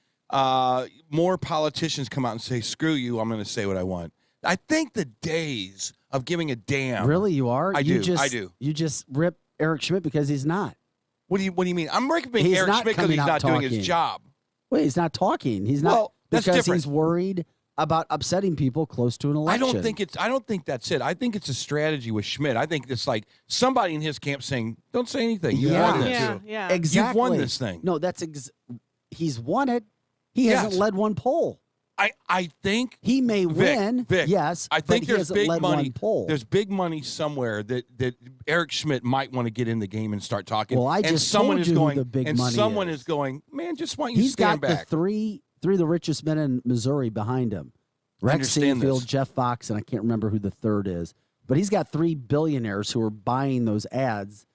more politicians come out and say, "Screw you. I'm going to say what I want." I think the days of giving a damn. Really, you are? I You do. Just, I do. You just rip Eric Schmidt because he's not. What do you mean? I'm ripping He's Eric not Schmidt because coming he's out not doing talking. his job. Wait, he's not talking. He's not Well, that's because different. he's worried about upsetting people close to an election. I don't think that's it. I think it's a strategy with Schmidt. I think it's like somebody in his camp saying, "Don't say anything. You won this. Yeah. Exactly. You've won this thing." No, he's won it. He hasn't led one poll. I think he may win. Vic, yes, I but think he there's hasn't big led money. one poll. There's big money somewhere that Eric Schmidt might want to get in the game and start talking. Well, I and just someone told is you who going, the big and money someone is. is going, man, just want you to He's stand got back. the three of the richest men in Missouri behind him. I Rex understand Seinfeld, this. Jeff Fox, and I can't remember who the third is. But he's got 3 billionaires who are buying those ads,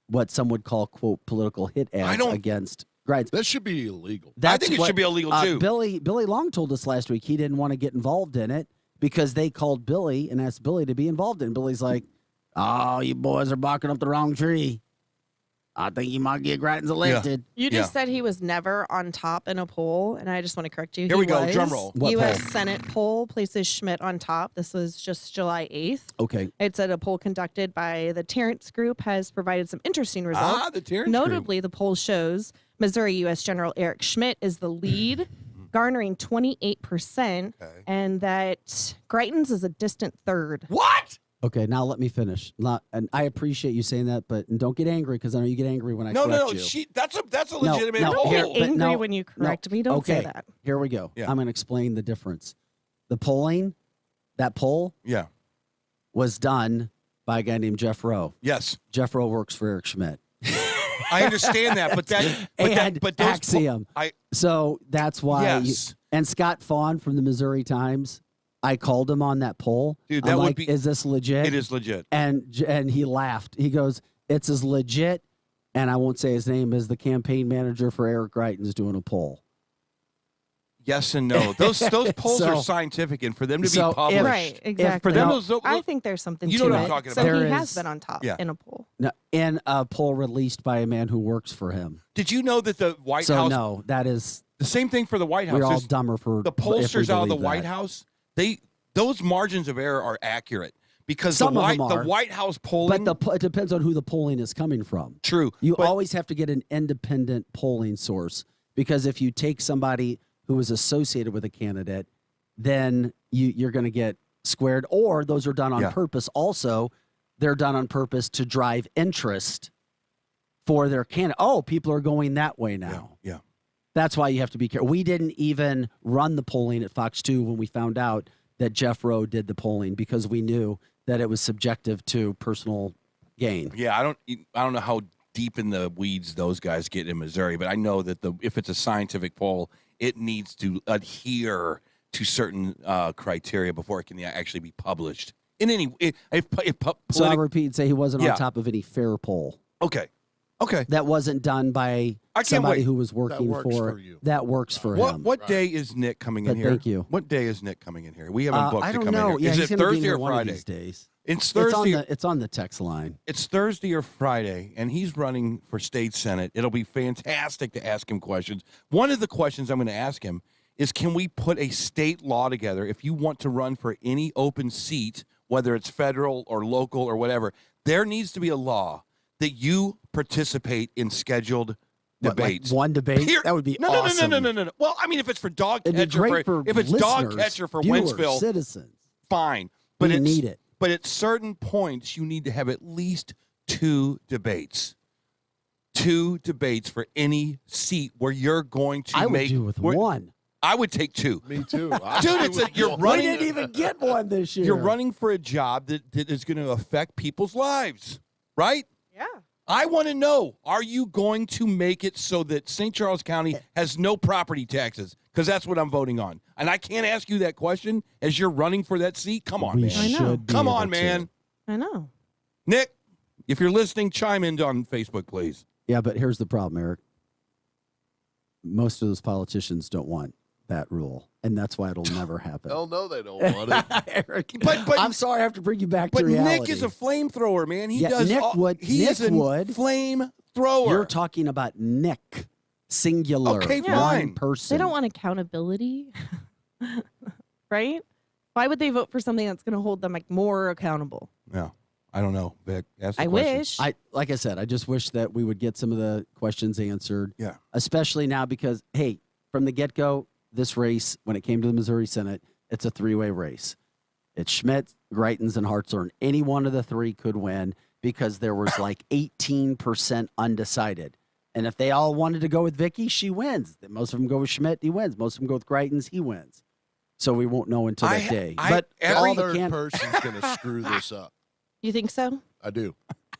what some would call, quote, political hit ads against grides. That should be illegal. I think it should be illegal, too. Billy Long told us last week he didn't want to get involved in it because they called Billy and asked Billy to be involved in it. Billy's like, oh, you boys are barking up the wrong tree. I think you might get Greitens elected. You just said he was never on top in a poll, and I just want to correct you. Here He we go. was. Drum roll. What U.S. poll? Senate poll places Schmidt on top. This was just July 8th. Okay. It said a poll conducted by the Terrence Group has provided some interesting results. the Terrence Notably, the poll shows Missouri U.S. General Eric Schmidt is the lead, garnering 28%, and that Greitens is a distant third. What? Okay, now let me finish. And I appreciate you saying that, but don't get angry because I know you get angry when I No, correct no, you. that's a No, legitimate no, poll. here- Don't but get angry no, when you no. correct me. Don't okay, say that. Here we go. Yeah. I'm going to explain the difference. The polling, that poll Yeah. was done by a guy named Jeff Rowe. Yes. Jeff Rowe works for Eric Schmidt. I understand that, but and but those Axiom. So that's why. Yes. And Scott Fawn from the Missouri Times, I called him on that poll. Dude, I'm that would like, be- is this legit? It is legit. And he laughed. He goes, it's as legit, and I won't say his name, as the campaign manager for Eric Greitens doing a poll. Yes and no. Those polls So- are scientific, and for them to be so if- published, Right, exactly. for them, No, those, I think there's something You to know what it. I'm talking So about. he There has is- been on top Yeah. in a poll. No, in a poll released by a man who works for him. did you know that the White So House? no, that is The same thing for the White House. we're all There's- dumber for the if we pollsters out of the believe White that. House. Those margins of error are accurate because Some the of White them are, the White House polling. But it depends on who the polling is coming from. True. You but- always have to get an independent polling source because if you take somebody who is associated with a candidate, then you're going to get squared. Or those are done on Yeah. purpose. Also, they're done on purpose to drive interest for their candidate. Oh, people are going that way now. Yeah. That's why you have to be careful. We didn't even run the polling at Fox 2 when we found out that Jeff Rowe did the polling because we knew that it was subjective to personal gain. Yeah, I don't know how deep in the weeds those guys get in Missouri, but I know that if it's a scientific poll, it needs to adhere to certain criteria before it can actually be published. in any So I'll repeat and say he wasn't Yeah. on top of any fair poll. Okay. That wasn't done by I can't somebody wait. who was working works for you. That works for What him. day is Nick coming in But here? thank you. What day is Nick coming in here? We haven't booked I to don't come know. in here. Yeah, Is he's it gonna be in Thursday here or one of Friday? these days. It's Thursday. It's on the text line. It's Thursday or Friday, and he's running for state senate. It'll be fantastic to ask him questions. One of the questions I'm going to ask him is, can we put a state law together if you want to run for any open seat, whether it's federal or local or whatever, there needs to be a law that you participate in scheduled debates. Like one debate? That would be awesome. No. Well, I mean, if it's for dog It'd be catcher, great for if it's dog listeners, catcher for viewers, Wentzville, citizens. fine. But We it's, need it. But at certain points, you need to have at least 2 debates. 2 debates for any seat where you're going to I make. would do with where- one. I would take 2. Me too. Dude, you're running. We didn't even get one this year. You're running for a job that is going to affect people's lives, right? Yeah. I want to know, are you going to make it so that St. Charles County has no property taxes? Because that's what I'm voting on. And I can't ask you that question as you're running for that seat. Come on, We man. should be Come able on, to. man. I know. Nick, if you're listening, chime in on Facebook, please. Yeah, but here's the problem, Eric. Most of those politicians don't want that rule, and that's why it'll never happen. Hell no, they don't want it. Eric, But I'm sorry I have to bring you back But to reality. Nick is a flamethrower, man. He Yeah, does. Nick would. He Nick is a would. flamethrower. You're talking about Nick, singular, Okay, one fine. person. They don't want accountability, right? Why would they vote for something that's going to hold them like more accountable? Yeah, I don't know, Vic. Ask the I question. wish. Like I said, I just wish that we would get some of the questions answered. Yeah. Especially now because, hey, from the get-go, this race, when it came to the Missouri Senate, it's a 3-way race. It's Schmidt, Greitens, and Hartzler. Any one of the 3 could win because there was like 18% undecided. And if they all wanted to go with Vicky, she wins. Most of them go with Schmidt, he wins. Most of them go with Greitens, he wins. So we won't know until that day. But Every all the third person's going to screw this up. You think so? I do.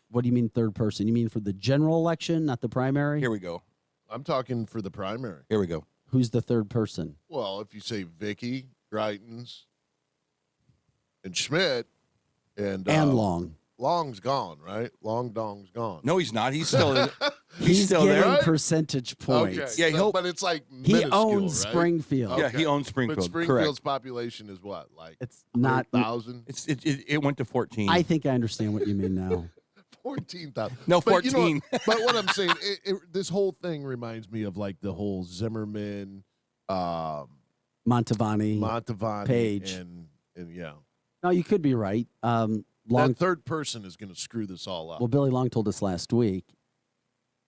What do you mean third person? You mean for the general election, not the primary? Here we go. I'm talking for the primary. Here we go. Who's the third person? Well, if you say Vicky, Greitens, and Schmidt, and Long. Long's gone, right? Long Dong's gone. No, he's not. He's still in. He's still getting there. percentage points. Okay. Yeah, he'll- but it's like He minuscule, owns right? Springfield. Yeah, he owns Springfield. But Springfield's Correct. population is what? Like It's not. 1,000? It went to 14. I think I understand what you mean now. 14,000. No, But you know 14. what- but what I'm saying, this whole thing reminds me of like the whole Zimmerman, Montavani, Page. and yeah. No, you could be right. Long. That third person is going to screw this all up. Well, Billy Long told us last week.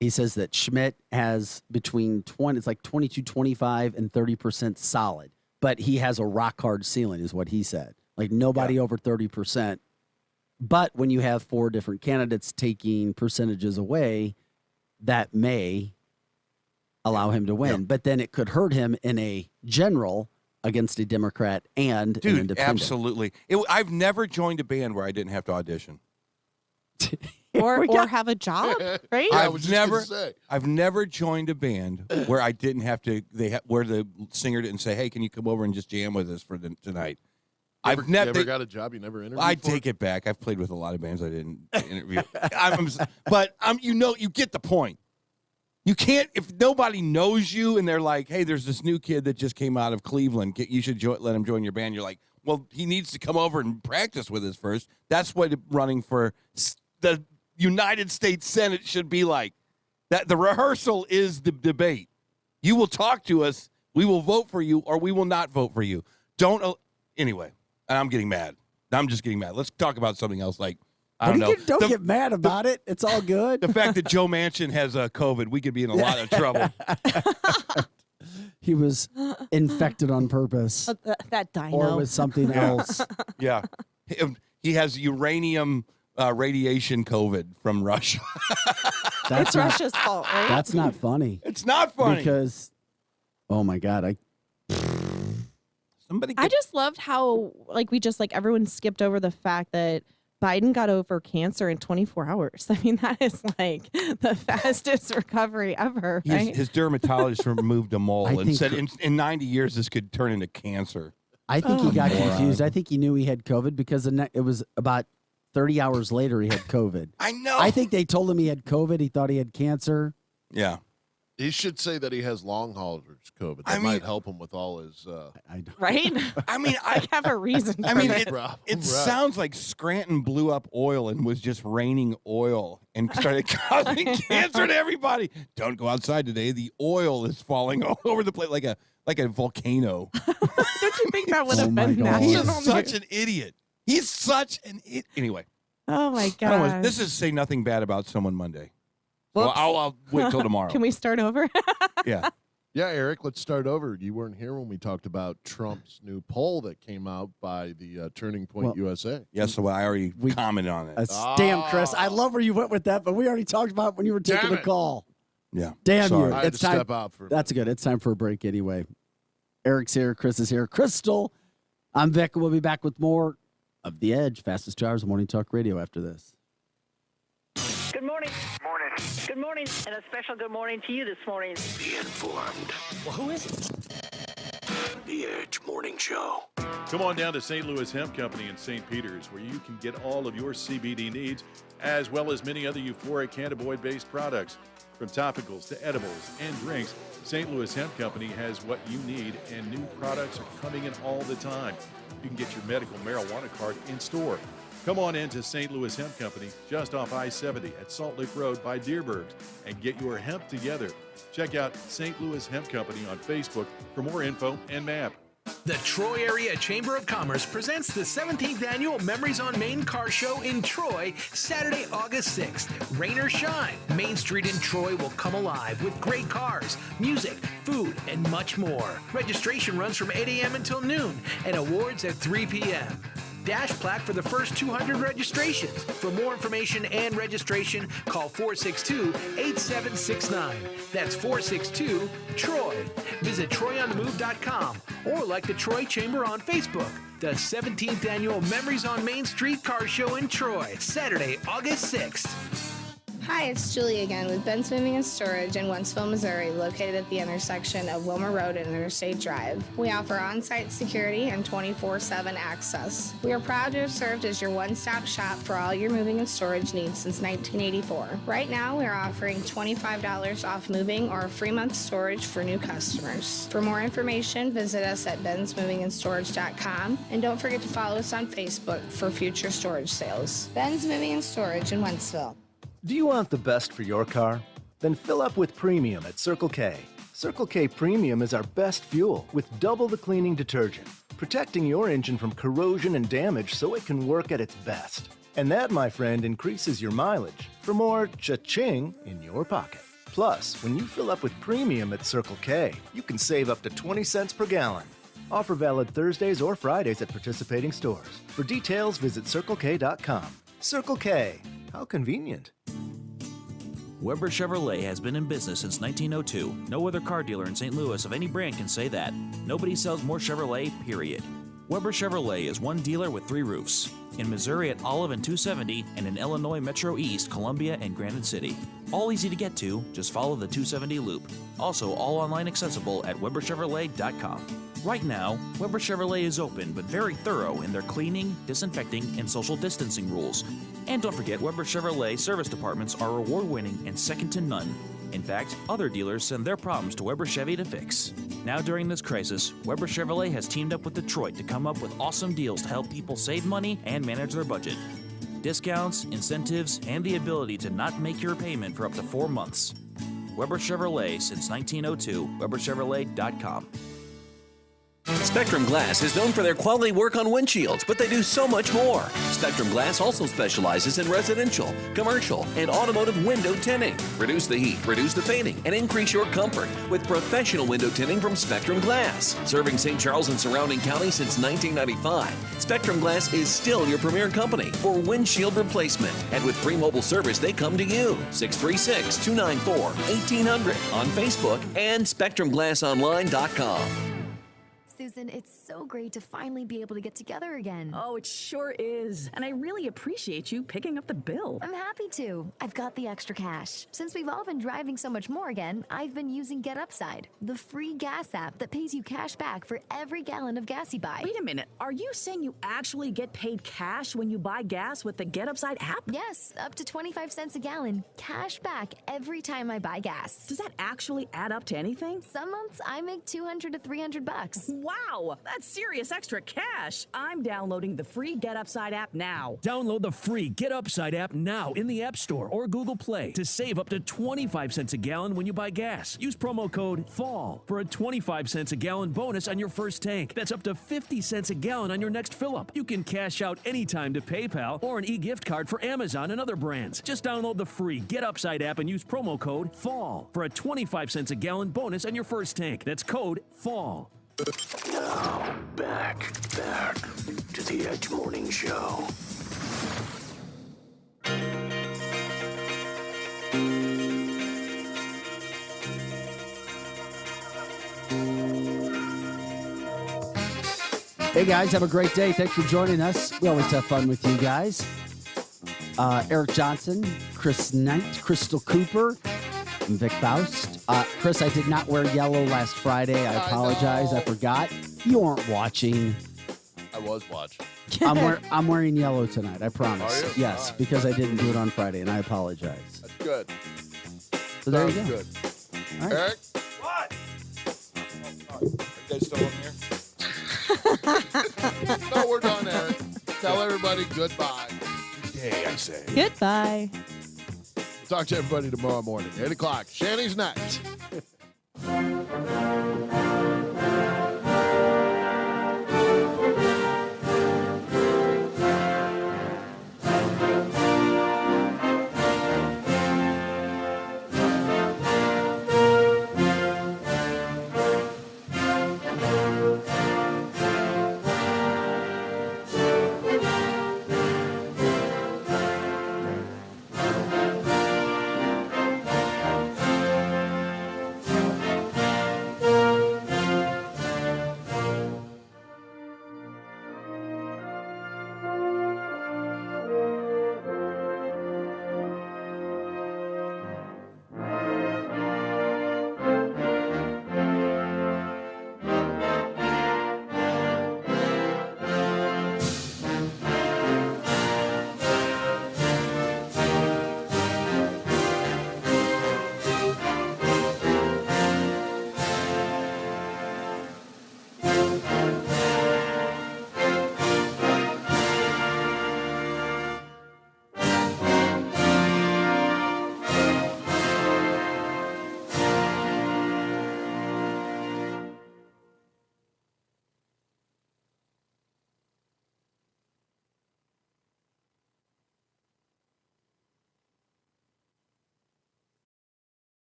He says that Schmidt has between 20, it's like 22, 25, and 30% solid, but he has a rock hard ceiling, is what he said. Like nobody over 30%. But when you have 4 different candidates taking percentages away, that may allow him to win. But then it could hurt him in a general against a Democrat and an Dude, independent. absolutely. I've never joined a band where I didn't have to audition. or have a job, right? I've never joined a band where I didn't have to. Where the singer didn't say, "Hey, can you come over and just jam with us for tonight?" You ever got a job you never interviewed I for? take it back. I've played with a lot of bands I didn't interview. You get the point. You can't, if nobody knows you and they're like, "Hey, there's this new kid that just came out of Cleveland. You should let him join your band." You're like, "Well, he needs to come over and practice with us first." That's what running for the United States Senate should be like. That the rehearsal is the debate. You will talk to us. We will vote for you, or we will not vote for you. Anyway. And I'm getting mad. I'm just getting mad. Let's talk about something else. Like, I don't know. Don't get mad about it. It's all good. The fact that Joe Manchin has COVID, we could be in a lot of trouble. He was infected on purpose. That dino. Or with something else. Yeah. He has uranium radiation COVID from Russia. It's Russia's fault, right? That's not funny. It's not funny. Because, oh my God, I just loved how everyone skipped over the fact that Biden got over cancer in 24 hours. I mean, that is like the fastest recovery ever, right? His dermatologist removed a mole I and think- said in 90 years this could turn into cancer. I think he got confused. I think he knew he had COVID because it was about 30 hours later he had COVID. I know. I think they told him he had COVID. He thought he had cancer. Yeah. He should say that he has long haulers COVID. That might help him with all his. Right? I mean, I have a reason. I for mean, that. it sounds like Scranton blew up oil and was just raining oil and started causing cancer to everybody. Don't go outside today. The oil is falling all over the place like a volcano. Don't you think that would have been He's national such news? an idiot. He's such an idiot. Anyway. Oh my I don't god. know, this is say nothing bad about someone Monday. Well, Whoops. I'll wait till tomorrow. Can we start over? Yeah. Yeah, Eric, let's start over. You weren't here when we talked about Trump's new poll that came out by the Turning Point USA. Yeah, so I already commented on it. Damn, Chris. I love where you went with that, but we already talked about it when you were taking Damn the it. call. Yeah. Damn Sorry. you. I had It's to time. step out for a That's good. It's time for a break anyway. Eric's here. Chris is here. Crystal. I'm Vic. We'll be back with more of The Edge, fastest 2 hours of morning talk radio after this. Good morning. Morning. Good morning, and a special good morning to you this morning. Be informed. Well, who is it? The Edge Morning Show. Come on down to St. Louis Hemp Company in St. Peters, where you can get all of your CBD needs, as well as many other euphoric cannabinoid-based products. From topicals to edibles and drinks, St. Louis Hemp Company has what you need, and new products are coming in all the time. You can get your medical marijuana card in store. Come on in to St. Louis Hemp Company, just off I-70 at Salt Lick Road by Deerbergs, and get your hemp together. Check out St. Louis Hemp Company on Facebook for more info and map. The Troy Area Chamber of Commerce presents the 17th Annual Memories on Main Car Show in Troy, Saturday, August 6th. Rain or shine, Main Street in Troy will come alive with great cars, music, food, and much more. Registration runs from 8 a.m. until noon and awards at 3 p.m. Dash plaque for the first 200 registrations. For more information and registration, call 462-8769. That's 462-TROY. Visit TroyOnTheMove.com or like the Troy Chamber on Facebook. The 17th Annual Memories on Main Street Car Show in Troy, Saturday, August 6th. Hi, it's Julie again with Ben's Moving and Storage in Wentzville, Missouri, located at the intersection of Wilmer Road and Interstate Drive. We offer on-site security and 24/7 access. We are proud to have served as your one-stop shop for all your moving and storage needs since 1984. Right now, we are offering $25 off moving or a free month storage for new customers. For more information, visit us at bensmovingandstorage.com, and don't forget to follow us on Facebook for future storage sales. Ben's Moving and Storage in Wentzville. Do you want the best for your car? Then fill up with Premium at Circle K. Circle K Premium is our best fuel with double the cleaning detergent, protecting your engine from corrosion and damage so it can work at its best. And that, my friend, increases your mileage for more cha-ching in your pocket. Plus, when you fill up with Premium at Circle K, you can save up to 20 cents per gallon. Offer valid Thursdays or Fridays at participating stores. For details, visit CircleK.com. Circle K. How convenient. Weber Chevrolet has been in business since 1902. No other car dealer in St. Louis of any brand can say that. Nobody sells more Chevrolet, period. Weber Chevrolet is one dealer with 3 roofs. In Missouri at Olive and 270, and in Illinois Metro East, Columbia, and Granite City. All easy to get to, just follow the 270 loop. Also, all online accessible at WeberChevrolet.com. Right now, Weber Chevrolet is open but very thorough in their cleaning, disinfecting, and social distancing rules. And don't forget, Weber Chevrolet service departments are award-winning and second to none. In fact, other dealers send their problems to Weber Chevy to fix. Now during this crisis, Weber Chevrolet has teamed up with Detroit to come up with awesome deals to help people save money and manage their budget. Discounts, incentives, and the ability to not make your payment for up to 4 months. Weber Chevrolet since 1902, WeberChevrolet.com. Spectrum Glass is known for their quality work on windshields, but they do so much more. Spectrum Glass also specializes in residential, commercial, and automotive window tinting. Reduce the heat, reduce the fading, and increase your comfort with professional window tinting from Spectrum Glass. Serving St. Charles and surrounding counties since 1995, Spectrum Glass is still your premier company for windshield replacement. And with free mobile service, they come to you. 636-294-1800 on Facebook and SpectrumGlassOnline.com. Susan, it's so great to finally be able to get together again. Oh, it sure is. And I really appreciate you picking up the bill. I'm happy to. I've got the extra cash. Since we've all been driving so much more again, I've been using Get Upside, the free gas app that pays you cash back for every gallon of gas you buy. Wait a minute. Are you saying you actually get paid cash when you buy gas with the Get Upside app? Yes, up to 25 cents a gallon. Cash back every time I buy gas. Does that actually add up to anything? Some months I make $200 to $300. Wow, that's serious extra cash. I'm downloading the free Get Upside app now. Download the free Get Upside app now in the App Store or Google Play to save up to 25 cents a gallon when you buy gas. Use promo code FALL for a 25 cents a gallon bonus on your first tank. That's up to 50 cents a gallon on your next fill-up. You can cash out anytime to PayPal or an e-gift card for Amazon and other brands. Just download the free Get Upside app and use promo code FALL for a 25 cents a gallon bonus on your first tank. That's code FALL. Now, back to the Edge Morning Show. Hey guys, have a great day. Thanks for joining us. We always have fun with you guys. Eric Johnson, Chris Knight, Crystal Cooper, and Vic Faust. Chris, I did not wear yellow last Friday. I apologize. I forgot. You weren't watching. I was watching. I'm wearing yellow tonight. I promise. Are you? Yes, All right. because I didn't do it on Friday, and I apologize. That's good. So there you Sounds go. good. All right. Eric? What? Are you guys still on here? No, we're done, Eric. Tell everybody goodbye. Hey, I say. Goodbye. Talk to everybody tomorrow morning, 8 o'clock. Shanny's next.